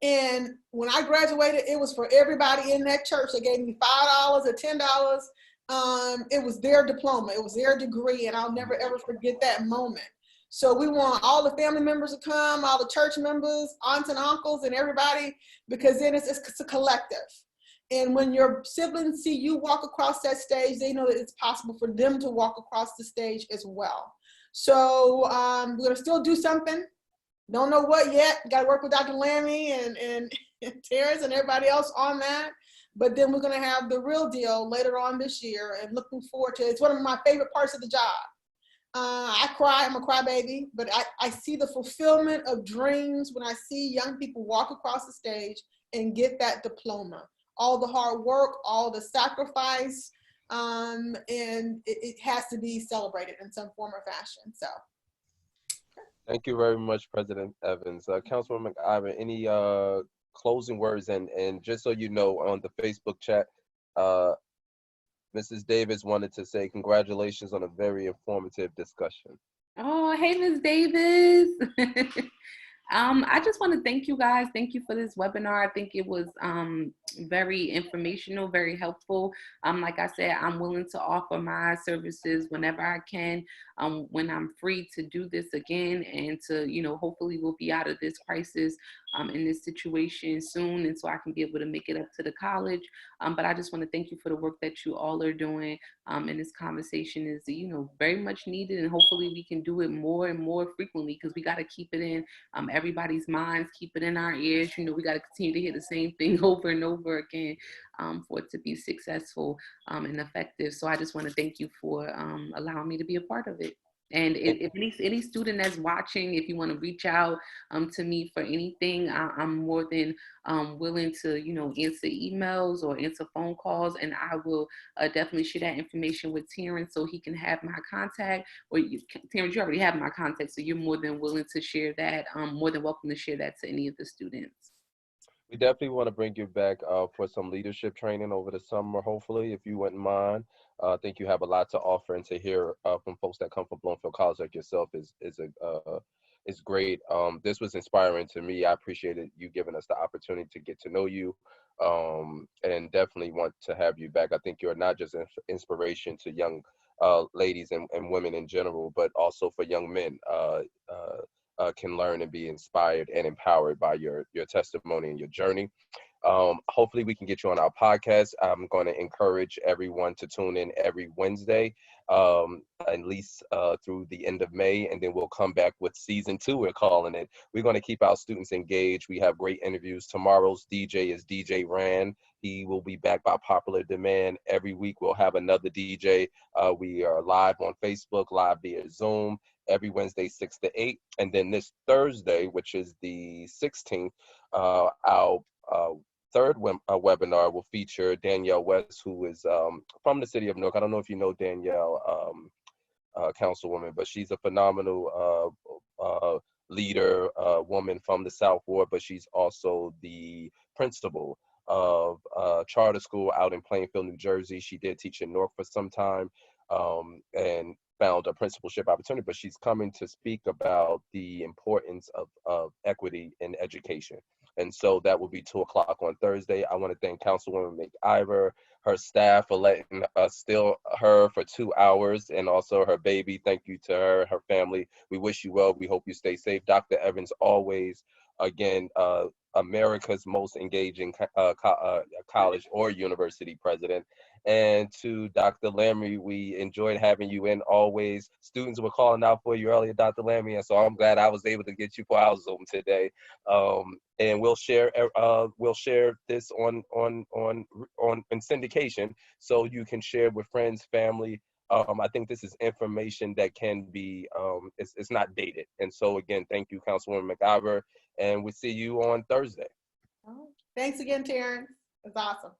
And when I graduated, it was for everybody in that church. They gave me $5 or $10. It was their diploma. It was their degree. And I'll never, ever forget that moment. So we want all the family members to come, all the church members, aunts and uncles and everybody, because then it's a collective. And when your siblings see you walk across that stage, they know that it's possible for them to walk across the stage as well. So we're going to still do something. Don't know what yet. Got to work with Dr. Lammy and Terrance and everybody else on that. But then we're going to have the real deal later on this year, and looking forward to it. It's one of my favorite parts of the job. I cry. I'm a crybaby, but I see the fulfillment of dreams when I see young people walk across the stage and get that diploma. All the hard work, all the sacrifice, and it has to be celebrated in some form or fashion. So,
thank you very much, President Evans. Councilwoman McIver, any closing words? And just so you know, on the Facebook chat, Mrs. Davis wanted to say congratulations on a very informative discussion.
Oh, hey, Ms. Davis. I just want to thank you guys. Thank you for this webinar. I think it was very informational, very helpful. Like I said, I'm willing to offer my services whenever I can, when I'm free to do this again, and to, hopefully we'll be out of this crisis in this situation soon, and so I can be able to make it up to the college. But I just want to thank you for the work that you all are doing. And this conversation is, very much needed, and hopefully we can do it more and more frequently, because we got to keep it in everybody's minds, keep it in our ears. We got to continue to hear the same thing over and over again for it to be successful and effective. So I just want to thank you for allowing me to be a part of it. And if any student that's watching, if you want to reach out to me for anything, I'm more than willing to, answer emails or answer phone calls, and I will definitely share that information with Terrance so he can have my contact. Or Terrance, you already have my contact, so you're more than willing to share that. More than welcome to share that to any of the students.
We definitely want to bring you back for some leadership training over the summer, hopefully, if you wouldn't mind. I think you have a lot to offer, and to hear from folks that come from Bloomfield College like yourself is great. This was inspiring to me. I appreciated you giving us the opportunity to get to know you, and definitely want to have you back. I think you're not just an inspiration to young ladies and women in general, but also for young men. Can learn and be inspired and empowered by your testimony and your journey. Hopefully we can get you on our podcast. I'm going to encourage everyone to tune in every Wednesday, at least through the end of May, and then we'll come back with season 2, we're calling it. We're going to keep our students engaged. We have great interviews. Tomorrow's DJ is DJ Rand. He will be back by popular demand. Every week we'll have another DJ. We are live on Facebook, live via Zoom, every Wednesday, 6 to 8. And then this Thursday, which is the 16th, our third webinar will feature Danielle West, who is from the city of Newark. I don't know if you know Danielle, Councilwoman, but she's a phenomenal leader, woman from the South Ward, but she's also the principal of charter school out in Plainfield, New Jersey. She did teach in Newark for some time, and found a principalship opportunity, but she's coming to speak about the importance of equity in education. And so that will be 2 o'clock on Thursday. I want to thank Councilwoman McIver, her staff, for letting us steal her for 2 hours, and also her baby. Thank you to her, her family. We wish you well. We hope you stay safe. Dr. Evans, always, again, America's most engaging college or university president. And to Dr. Lamry, we enjoyed having you in always. Students were calling out for you earlier, Dr. Lamry, and so I'm glad I was able to get you for our Zoom today. And we'll share this on in syndication, so you can share with friends, family. I think this is information that can be, it's not dated. And so again, thank you, Councilwoman McIver, and we'll see you on Thursday.
Thanks again, Terrance. It's awesome.